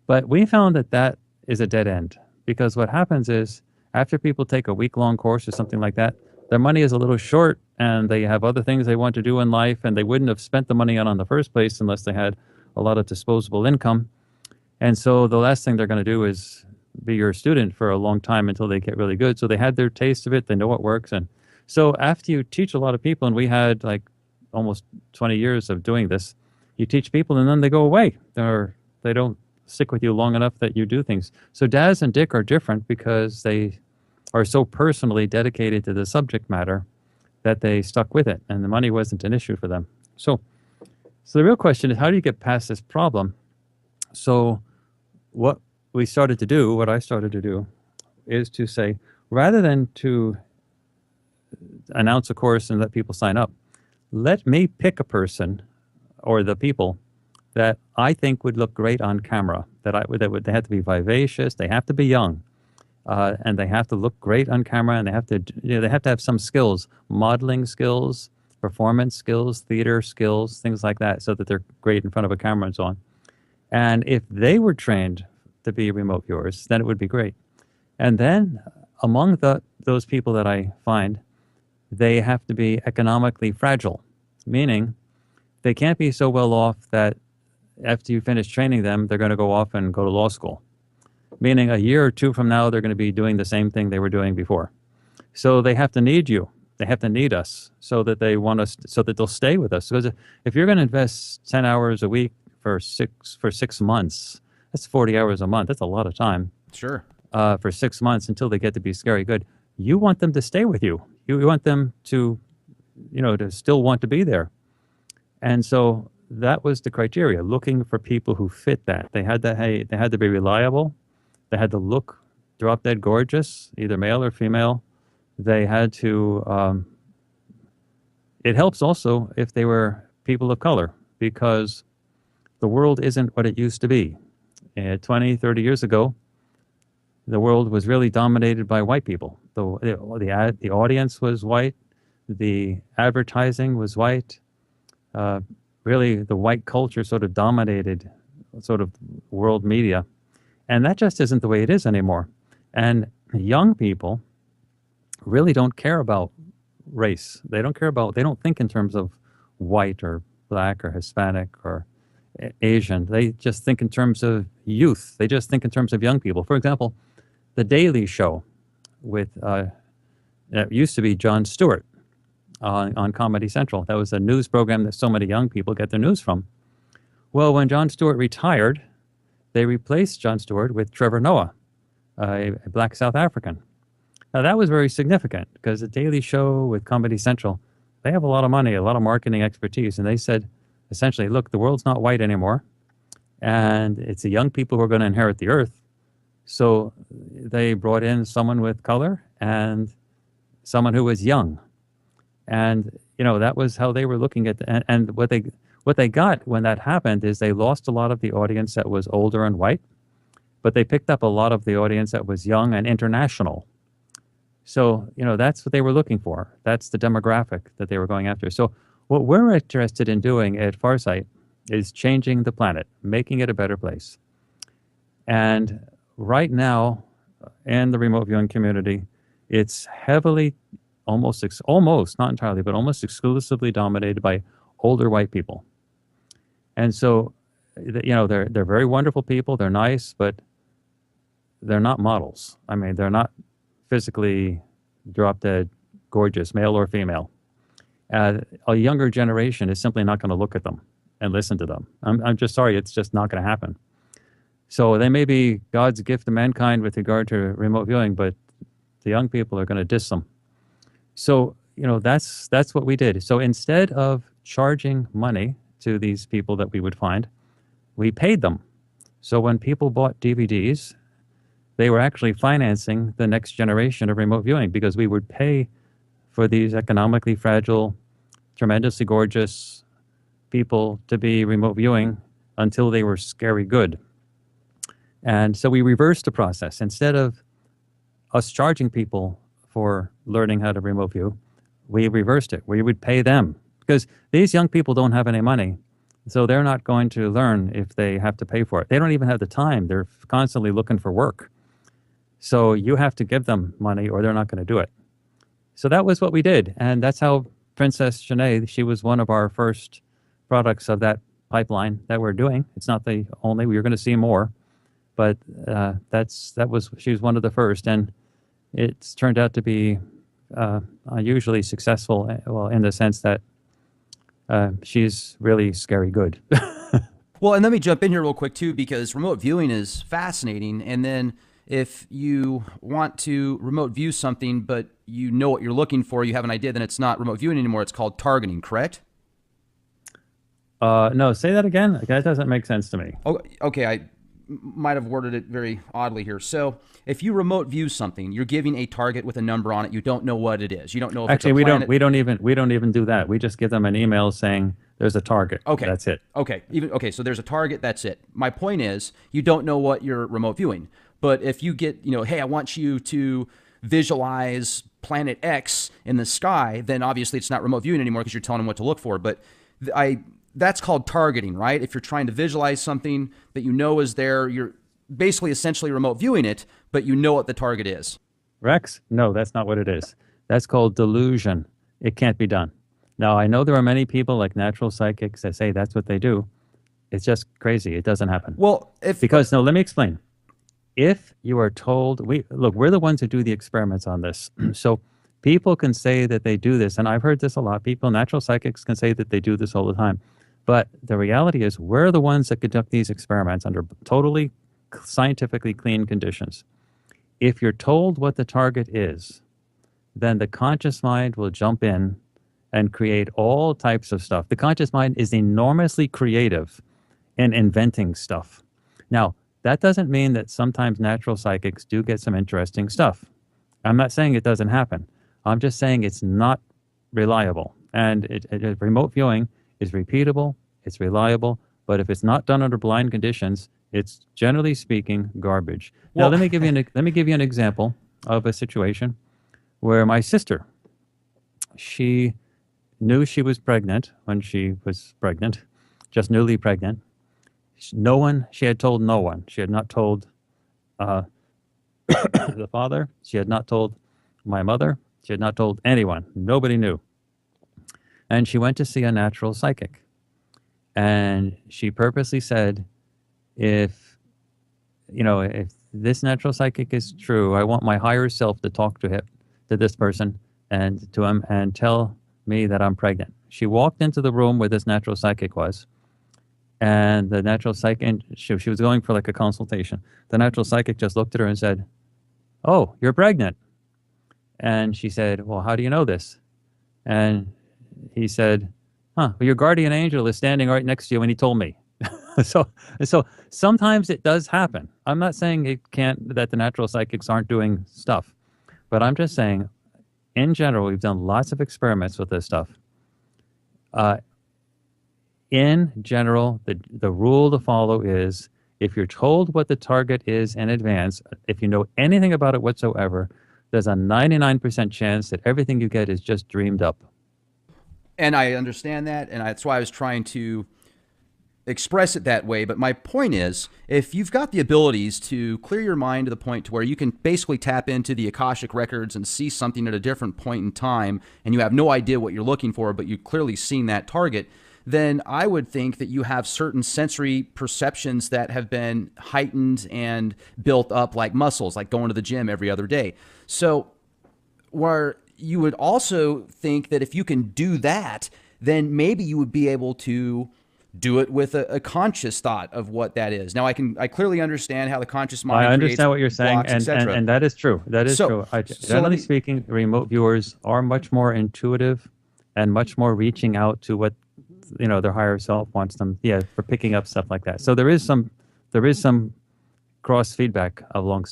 But we found that that is a dead end, because what happens is after people take a week-long course or something like that, their money is a little short, and they have other things they want to do in life, and they wouldn't have spent the money on the first place unless they had a lot of disposable income. And so the last thing they're going to do is be your student for a long time until they get really good. So they had their taste of it. They know what works. And so after you teach a lot of people, and we had like almost 20 years of doing this, you teach people and then they go away. They don't stick with you long enough that you do things. So Daz and Dick are different because they are so personally dedicated to the subject matter that they stuck with it, and the money wasn't an issue for them. So the real question is, how do you get past this problem? So what I started to do, is to say, rather than to announce a course and let people sign up, let me pick a person or the people that I think would look great on camera, they have to be vivacious, they have to be young, and they have to look great on camera, and they have to have some skills, modeling skills, performance skills, theater skills, things like that, so that they're great in front of a camera and so on. And if they were trained to be remote viewers, then it would be great. And then among those people that I find, they have to be economically fragile, meaning they can't be so well off that after you finish training them, they're going to go off and go to law school. Meaning a year or two from now, they're going to be doing the same thing they were doing before. So they have to need you. They have to need us so that they want us, so that they'll stay with us. Because if you're going to invest 10 hours a week for 6 months, that's 40 hours a month. That's a lot of time. Sure. For 6 months until they get to be scary good. You want them to stay with you. You want them to, to still want to be there. And so that was the criteria, looking for people who fit that. They had to be reliable. They had to look drop dead gorgeous, either male or female. They had to, it helps also if they were people of color, because the world isn't what it used to be. 20, 30 years ago, the world was really dominated by white people. The audience was white. The advertising was white. Really, the white culture sort of dominated sort of world media. And that just isn't the way it is anymore. And young people really don't care about race. They don't think in terms of white or black or Hispanic or Asian. They just think in terms of youth. They just think in terms of young people. For example, The Daily Show with, it used to be Jon Stewart on Comedy Central. That was a news program that so many young people get their news from. Well, when Jon Stewart retired, they replaced Jon Stewart with Trevor Noah, a black South African. Now, that was very significant because The Daily Show with Comedy Central, they have a lot of money, a lot of marketing expertise, and they said, essentially, look, the world's not white anymore, and it's the young people who are going to inherit the earth. So they brought in someone with color and someone who was young. And, that was how they were looking at and what they got when that happened is they lost a lot of the audience that was older and white, but they picked up a lot of the audience that was young and international. So, that's what they were looking for. That's the demographic that they were going after. So what we're interested in doing at Farsight is changing the planet, making it a better place. And right now, in the remote viewing community, it's heavily, almost, not entirely, but almost exclusively dominated by older white people. And so, they're very wonderful people. They're nice, but they're not models. I mean, they're not physically drop-dead gorgeous, male or female. A younger generation is simply not going to look at them and listen to them. I'm just sorry, it's just not going to happen. So they may be God's gift to mankind with regard to remote viewing, but the young people are going to diss them. So, that's what we did. So instead of charging money to these people that we would find, we paid them. So when people bought DVDs, they were actually financing the next generation of remote viewing, because we would pay for these economically fragile, tremendously gorgeous people to be remote viewing until they were scary good. And so we reversed the process. Instead of us charging people for learning how to remote view, we reversed it. We would pay them, because these young people don't have any money. So they're not going to learn if they have to pay for it. They don't even have the time. They're constantly looking for work. So you have to give them money or they're not going to do it. So that was what we did. And that's how Princess Shanae, she was one of our first products of that pipeline that we're doing. It's not the only, we're going to see more, but she was one of the first. And it's turned out to be unusually successful, well, in the sense that she's really scary good. Well, and let me jump in here real quick too, because remote viewing is fascinating. And then if you want to remote view something, but you know what you're looking for, you have an idea, then it's not remote viewing anymore. It's called targeting, correct? No, say that again. That doesn't make sense to me. Oh, okay, I might have worded it very oddly here. So if you remote view something, you're giving a target with a number on it. You don't know what it is. You don't know if actually it's a planet. we don't even do that. We just give them an email saying there's a target. Okay, that's it. Okay, so there's a target. That's it. My point is, you don't know what you're remote viewing. But if you get, hey, I want you to visualize planet X in the sky, then obviously it's not remote viewing anymore because you're telling them what to look for. But that's called targeting, right? If you're trying to visualize something that you know is there, you're basically essentially remote viewing it, but you know what the target is. Rex? No, that's not what it is. That's called delusion. It can't be done. Now, I know there are many people like natural psychics that say that's what they do. It's just crazy. It doesn't happen. Well, no, let me explain. If you are told, we're the ones who do the experiments on this. So people can say that they do this, and I've heard this a lot. Natural psychics can say that they do this all the time. But the reality is we're the ones that conduct these experiments under totally scientifically clean conditions. If you're told what the target is, then the conscious mind will jump in and create all types of stuff. The conscious mind is enormously creative in inventing stuff. Now, that doesn't mean that sometimes natural psychics do get some interesting stuff. I'm not saying it doesn't happen. I'm just saying it's not reliable. And remote viewing is repeatable, it's reliable, but if it's not done under blind conditions, it's generally speaking garbage. Now, let me give you an example of a situation where my sister, she knew she was pregnant when she was pregnant, just newly pregnant. She had told no one. She had not told the father. She had not told my mother. She had not told anyone. Nobody knew. And she went to see a natural psychic. And she purposely said, if this natural psychic is true, I want my higher self to talk to this person and to him and tell me that I'm pregnant. She walked into the room where this natural psychic was. And the natural psychic, she was going for like a consultation. The natural psychic just looked at her and said, "Oh, you're pregnant." And she said, "Well, how do you know this?" And he said, "Well, your guardian angel is standing right next to you and he told me." So sometimes it does happen. I'm not saying that the natural psychics aren't doing stuff, but I'm just saying, in general, we've done lots of experiments with this stuff. In general, the rule to follow is If you're told what the target is in advance, if you know anything about it whatsoever, there's a 99% chance that everything you get is just dreamed up. And I understand that, and that's why I was trying to express it that way. But my point is, if you've got the abilities to clear your mind to the point to where you can basically tap into the Akashic records and see something at a different point in time, and you have no idea what you're looking for, but you've clearly seen that target, then I would think that you have certain sensory perceptions that have been heightened and built up like muscles, like going to the gym every other day. So where you would also think that if you can do that, then maybe you would be able to do it with a conscious thought of what that is. Now, I clearly understand how the conscious mind I understand what you're saying, blocks, and that is true. That is true. Generally speaking, remote viewers are much more intuitive and much more reaching out to what their higher self wants them. Yeah, for picking up stuff like that. So there is some cross feedback along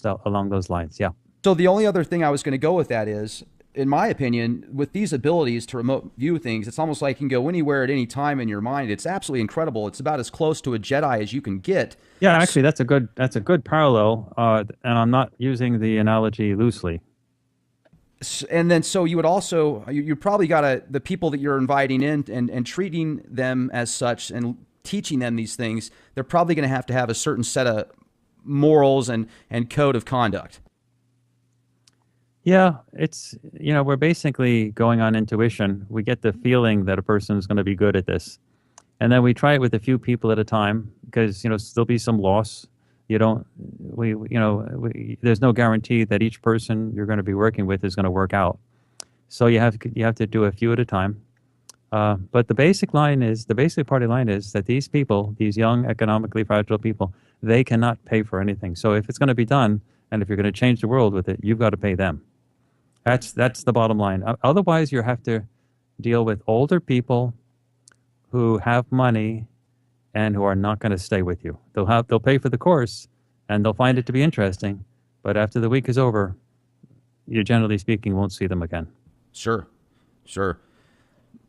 those lines. Yeah. So the only other thing I was going to go with that is, in my opinion, with these abilities to remote view things, it's almost like you can go anywhere at any time in your mind. It's absolutely incredible. It's about as close to a Jedi as you can get. Yeah, actually, that's a good parallel, and I'm not using the analogy loosely. And then, so you would also, you probably got the people that you're inviting in and treating them as such and teaching them these things, they're probably going to have a certain set of morals and code of conduct. Yeah, it's, we're basically going on intuition. We get the feeling that a person is going to be good at this. And then we try it with a few people at a time because, there'll be some loss. There's no guarantee that each person you're going to be working with is going to work out. So you have to do a few at a time. But the basic party line is that these people, these young, economically fragile people, they cannot pay for anything. So if it's going to be done, and if you're going to change the world with it, you've got to pay them. That's the bottom line. Otherwise, you have to deal with older people who have money and who are not going to stay with you. They'll pay for the course, and they'll find it to be interesting. But after the week is over, you, generally speaking, won't see them again. Sure.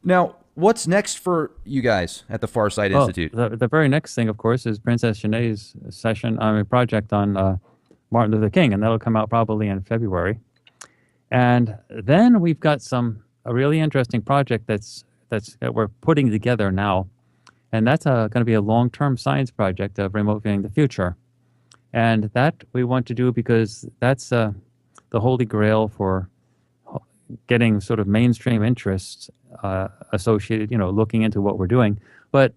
Now, what's next for you guys at the Farsight Institute? The very next thing, of course, is Princess Shanae's project on Martin Luther King, and that'll come out probably in February. And then we've got a really interesting project that we're putting together now, and that's going to be a long-term science project of remote viewing the future. And that we want to do because that's the holy grail for getting sort of mainstream interests associated, looking into what we're doing. But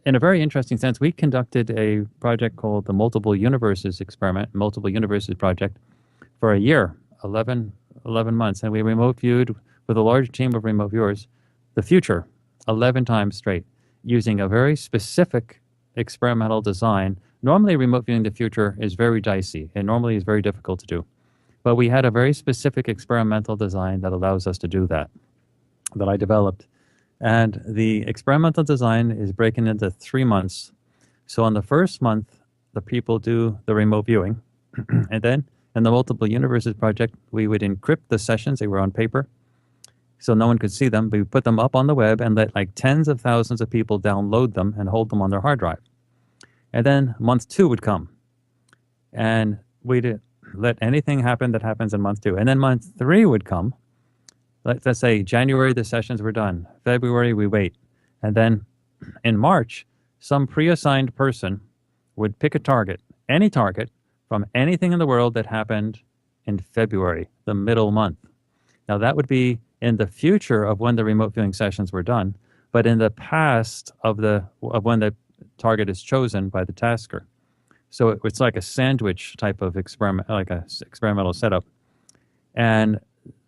in a very interesting sense, we conducted a project called the Multiple Universes Project, for a year, 11 months. And we remote viewed with a large team of remote viewers the future 11 times straight using a very specific experimental design. Normally, remote viewing the future is very dicey and normally is very difficult to do. But we had a very specific experimental design that allows us to do that I developed. And the experimental design is breaking into 3 months. So on the first month, the people do the remote viewing. And then in the Multiple Universes Project, we would encrypt the sessions. They were on paper, so no one could see them. We would put them up on the web and let tens of thousands of people download them and hold them on their hard drive. And then month 2 would come. And we'd let anything happen that happens in month 2. And then month 3 would come. Let's say January, the sessions were done. February, we wait. And then in March, some pre-assigned person would pick a target, any target, from anything in the world that happened in February, the middle month. Now, that would be in the future of when the remote viewing sessions were done, but in the past of when the target is chosen by the tasker. So it's like a sandwich type of experiment, like a experimental setup. And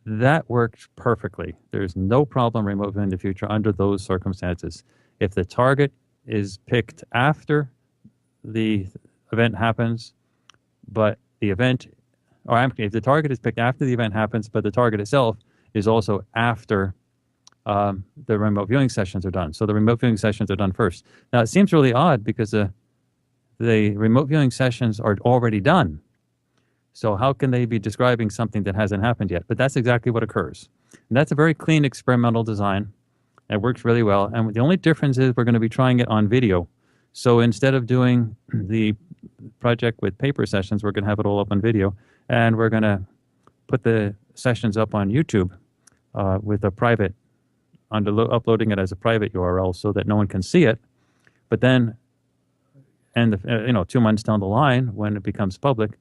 that worked perfectly. There's no problem remote viewing the future under those circumstances. If the target is picked after the event happens, but the event, if the target is picked after the event happens, but the target itself is also after the remote viewing sessions are done. So the remote viewing sessions are done first. Now, it seems really odd because the remote viewing sessions are already done. So how can they be describing something that hasn't happened yet? But that's exactly what occurs. And that's a very clean experimental design. It works really well. And the only difference is we're going to be trying it on video So instead of doing the project with paper sessions, we're going to have it all up on video, and we're going to put the sessions up on YouTube with a private, uploading it as a private URL so that no one can see it. But then, 2 months down the line, when it becomes public,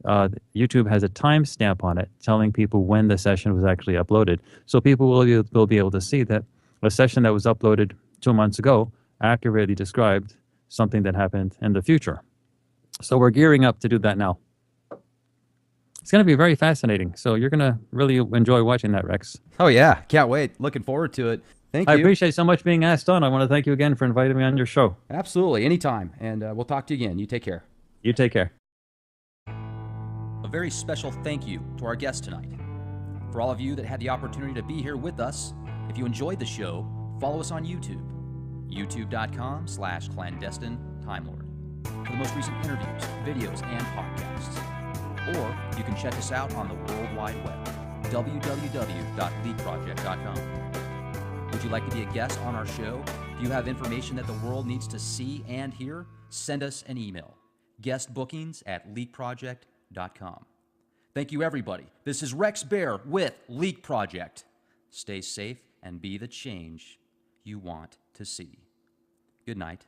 YouTube has a timestamp on it telling people when the session was actually uploaded. So people will be able to see that a session that was uploaded 2 months ago accurately described something that happened in the future. So we're gearing up to do that now. It's going to be very fascinating. So you're going to really enjoy watching that, Rex. Oh, yeah. Can't wait. Looking forward to it. Thank you. I appreciate so much being asked on. I want to thank you again for inviting me on your show. Absolutely. Anytime. And we'll talk to you again. You take care. You take care. A very special thank you to our guest tonight. For all of you that had the opportunity to be here with us, if you enjoyed the show, follow us on YouTube. youtube.com/clandestine Time Lord for the most recent interviews, videos, and podcasts. Or you can check us out on the World Wide Web, www.leakproject.com. Would you like to be a guest on our show? Do you have information that the world needs to see and hear? Send us an email, guestbookings@leakproject.com. Thank you, everybody. This is Rex Bear with Leak Project. Stay safe and be the change you want to see. Good night.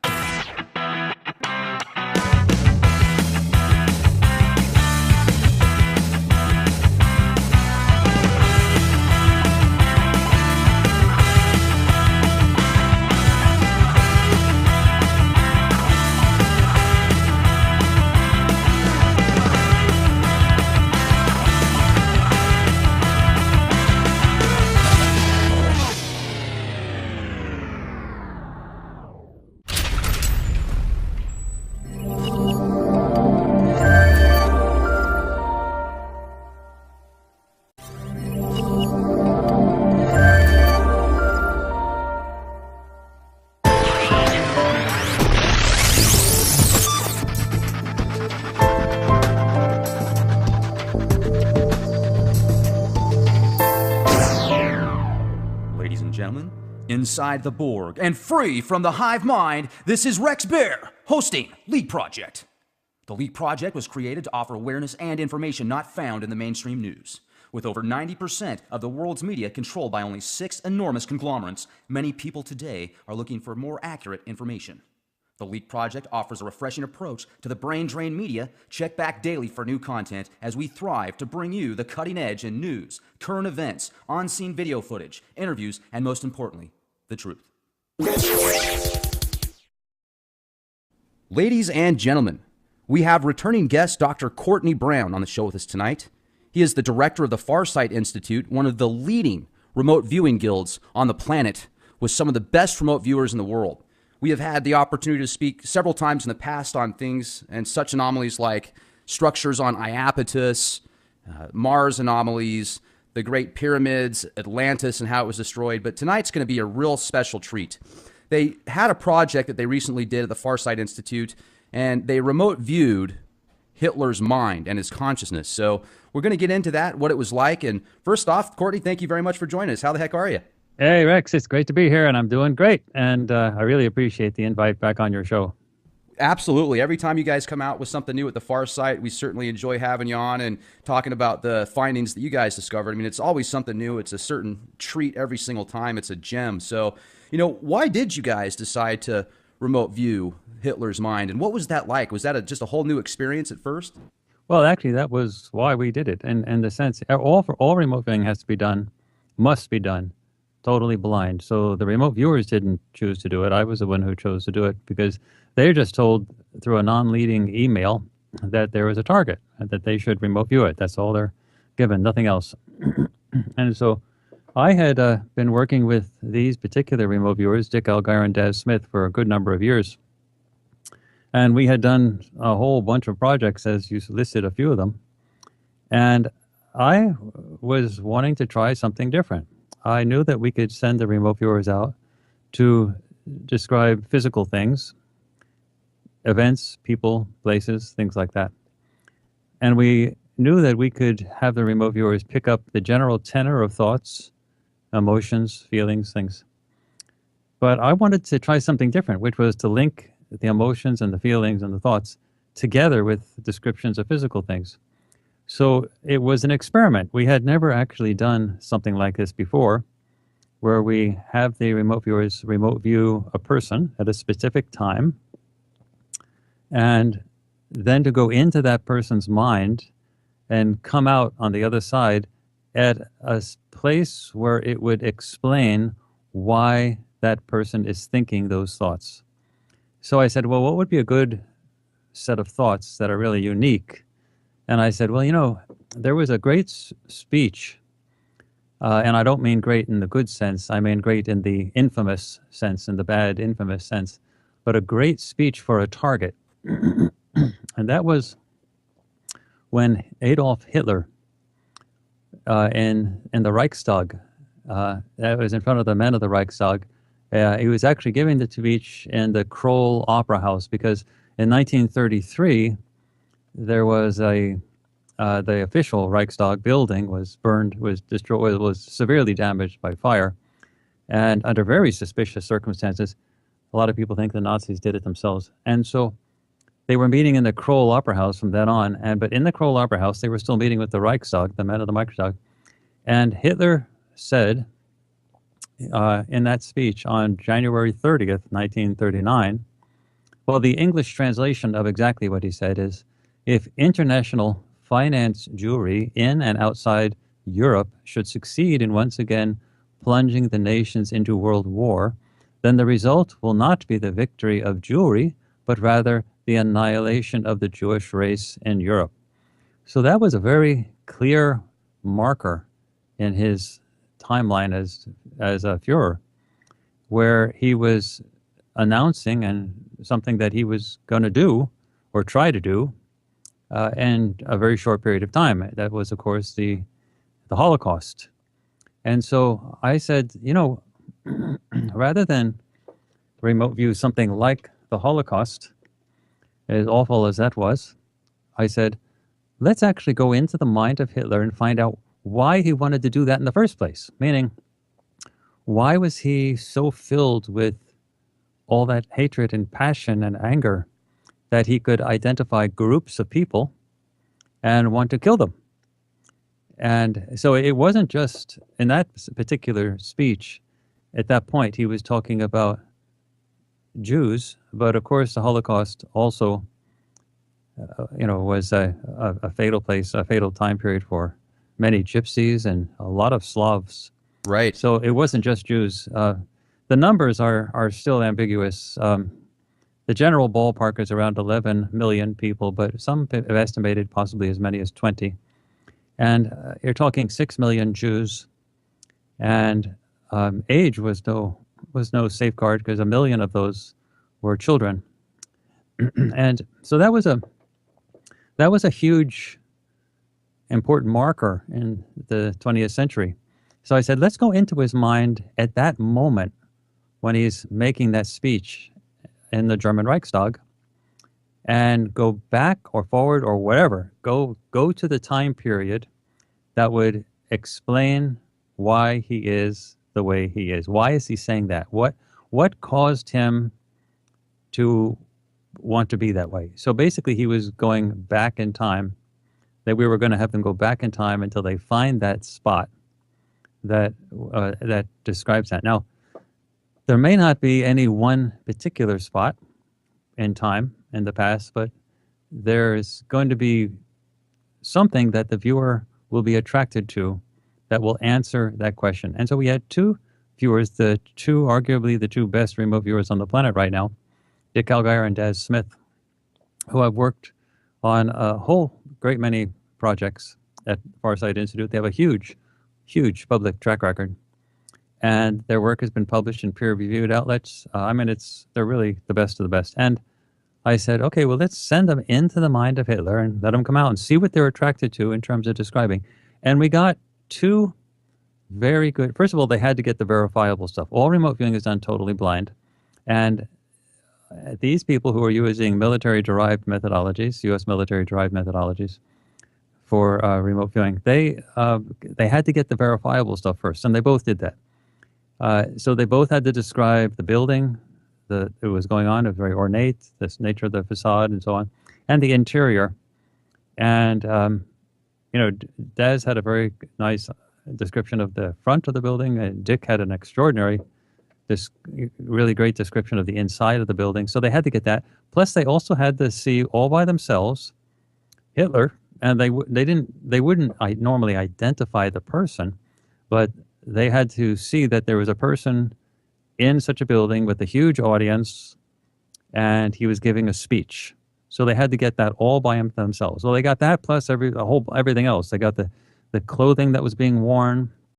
Inside the Borg and free from the hive mind, this is Rex Bear hosting Leak Project. The Leak Project was created to offer awareness and information not found in the mainstream news. With over 90% of the world's media controlled by only 6 enormous conglomerates, many people today are looking for more accurate information. The Leak Project offers a refreshing approach to the brain-drained media. Check back daily for new content as we thrive to bring you the cutting edge in news, current events, on-scene video footage, interviews, and most importantly, the truth. Ladies and gentlemen, we have returning guest Dr. Courtney Brown on the show with us tonight. He is the director of the Farsight Institute, one of the leading remote viewing guilds on the planet, with some of the best remote viewers in the world. We have had the opportunity to speak several times in the past on things and such anomalies like structures on Iapetus, Mars anomalies, the Great Pyramids, Atlantis, and how it was destroyed. But tonight's going to be a real special treat. They had a project that they recently did at the Farsight Institute, and they remote viewed Hitler's mind and his consciousness. So we're going to get into that, what it was like. And first off, Courtney, thank you very much for joining us. How the heck are you? Hey, Rex, it's great to be here, and I'm doing great. And I really appreciate the invite back on your show. Absolutely. Every time you guys come out with something new at the Farsight, we certainly enjoy having you on and talking about the findings that you guys discovered. I mean, it's always something new. It's a certain treat every single time. It's a gem. So, why did you guys decide to remote view Hitler's mind? And what was that like? Was that just a whole new experience at first? Well, actually, that was why we did it. And in the sense, all remote viewing must be done totally blind. So the remote viewers didn't choose to do it. I was the one who chose to do it because they were just told through a non-leading email that there was a target and that they should remote view it. That's all they're given, nothing else. And so I had been working with these particular remote viewers, Dick Allgire and Des Smith, for a good number of years. And we had done a whole bunch of projects, as you listed a few of them. And I was wanting to try something different. I knew that we could send the remote viewers out to describe physical things, events, people, places, things like that. And we knew that we could have the remote viewers pick up the general tenor of thoughts, emotions, feelings, things. But I wanted to try something different, which was to link the emotions and the feelings and the thoughts together with descriptions of physical things. So it was an experiment. We had never actually done something like this before, where we have the remote viewers remote view a person at a specific time, and then to go into that person's mind and come out on the other side at a place where it would explain why that person is thinking those thoughts. So I said, well, what would be a good set of thoughts that are really unique? And I said, well, there was a great speech, and I don't mean great in the good sense, I mean great in the infamous sense, in the bad infamous sense, but a great speech for a target. And that was when Adolf Hitler in the Reichstag, that was in front of the men of the Reichstag, he was actually giving the speech in the Kroll Opera House, because in 1933 there was the official Reichstag building was burned, was destroyed, was severely damaged by fire, and under very suspicious circumstances. A lot of people think the Nazis did it themselves, and so they were meeting in the Kroll Opera House from then on. But in the Kroll Opera House, they were still meeting with the Reichstag, the men of the Reichstag, and Hitler said in that speech on January 30th, 1939. Well, the English translation of exactly what he said is, if international finance Jewry in and outside Europe should succeed in once again plunging the nations into world war, then the result will not be the victory of Jewry, but rather the annihilation of the Jewish race in Europe. So that was a very clear marker in his timeline as a Fuhrer, where he was announcing and something that he was going to do or try to do in a very short period of time. That was, of course, the Holocaust. And so I said, rather than remote view something like the Holocaust, as awful as that was, I said, let's actually go into the mind of Hitler and find out why he wanted to do that in the first place. Meaning, why was he so filled with all that hatred and passion and anger that he could identify groups of people and want to kill them? And so it wasn't just in that particular speech. At that point, he was talking about Jews, but of course the Holocaust also, was a fatal place, a fatal time period for many gypsies and a lot of Slavs. Right. So it wasn't just Jews. The numbers are still ambiguous. The general ballpark is around 11 million people, but some have estimated possibly as many as 20. And you're talking 6 million Jews, and age was no safeguard, because 1 million of those were children. And so that was a huge, important marker in the 20th century. So I said, let's go into his mind at that moment when he's making that speech in the German Reichstag, and go back or forward or whatever. Go to the time period that would explain why he is the way he is. Why is he saying that? What caused him to want to be that way? So basically, he was going back in time, that we were going to have them go back in time until they find that spot that describes that. Now, there may not be any one particular spot in time in the past, but there's going to be something that the viewer will be attracted to that will answer that question. And so we had two viewers, arguably the two best remote viewers on the planet right now, Dick Allgire and Daz Smith, who have worked on a whole great many projects at Farsight Institute. They have a huge public track record, and their work has been published in peer-reviewed outlets. They're really the best of the best. And I said, okay, well, let's send them into the mind of Hitler and let them come out and see what they're attracted to in terms of describing. And we got two very good. First of all, they had to get the verifiable stuff. All remote viewing is done totally blind. And these people who are using military-derived methodologies, U.S. military-derived methodologies for remote viewing, they had to get the verifiable stuff first, and they both did that. So they both had to describe the building, it was going on, a very ornate, this nature of the facade and so on, and the interior. And Des had a very nice description of the front of the building, and Dick had an extraordinary, this really great description of the inside of the building. So they had to get that. Plus, they also had to see all by themselves Hitler, and they wouldn't normally identify the person, but they had to see that there was a person in such a building with a huge audience, and he was giving a speech. So they had to get that all by themselves. Well, they got that plus everything else. They got the clothing that was being worn,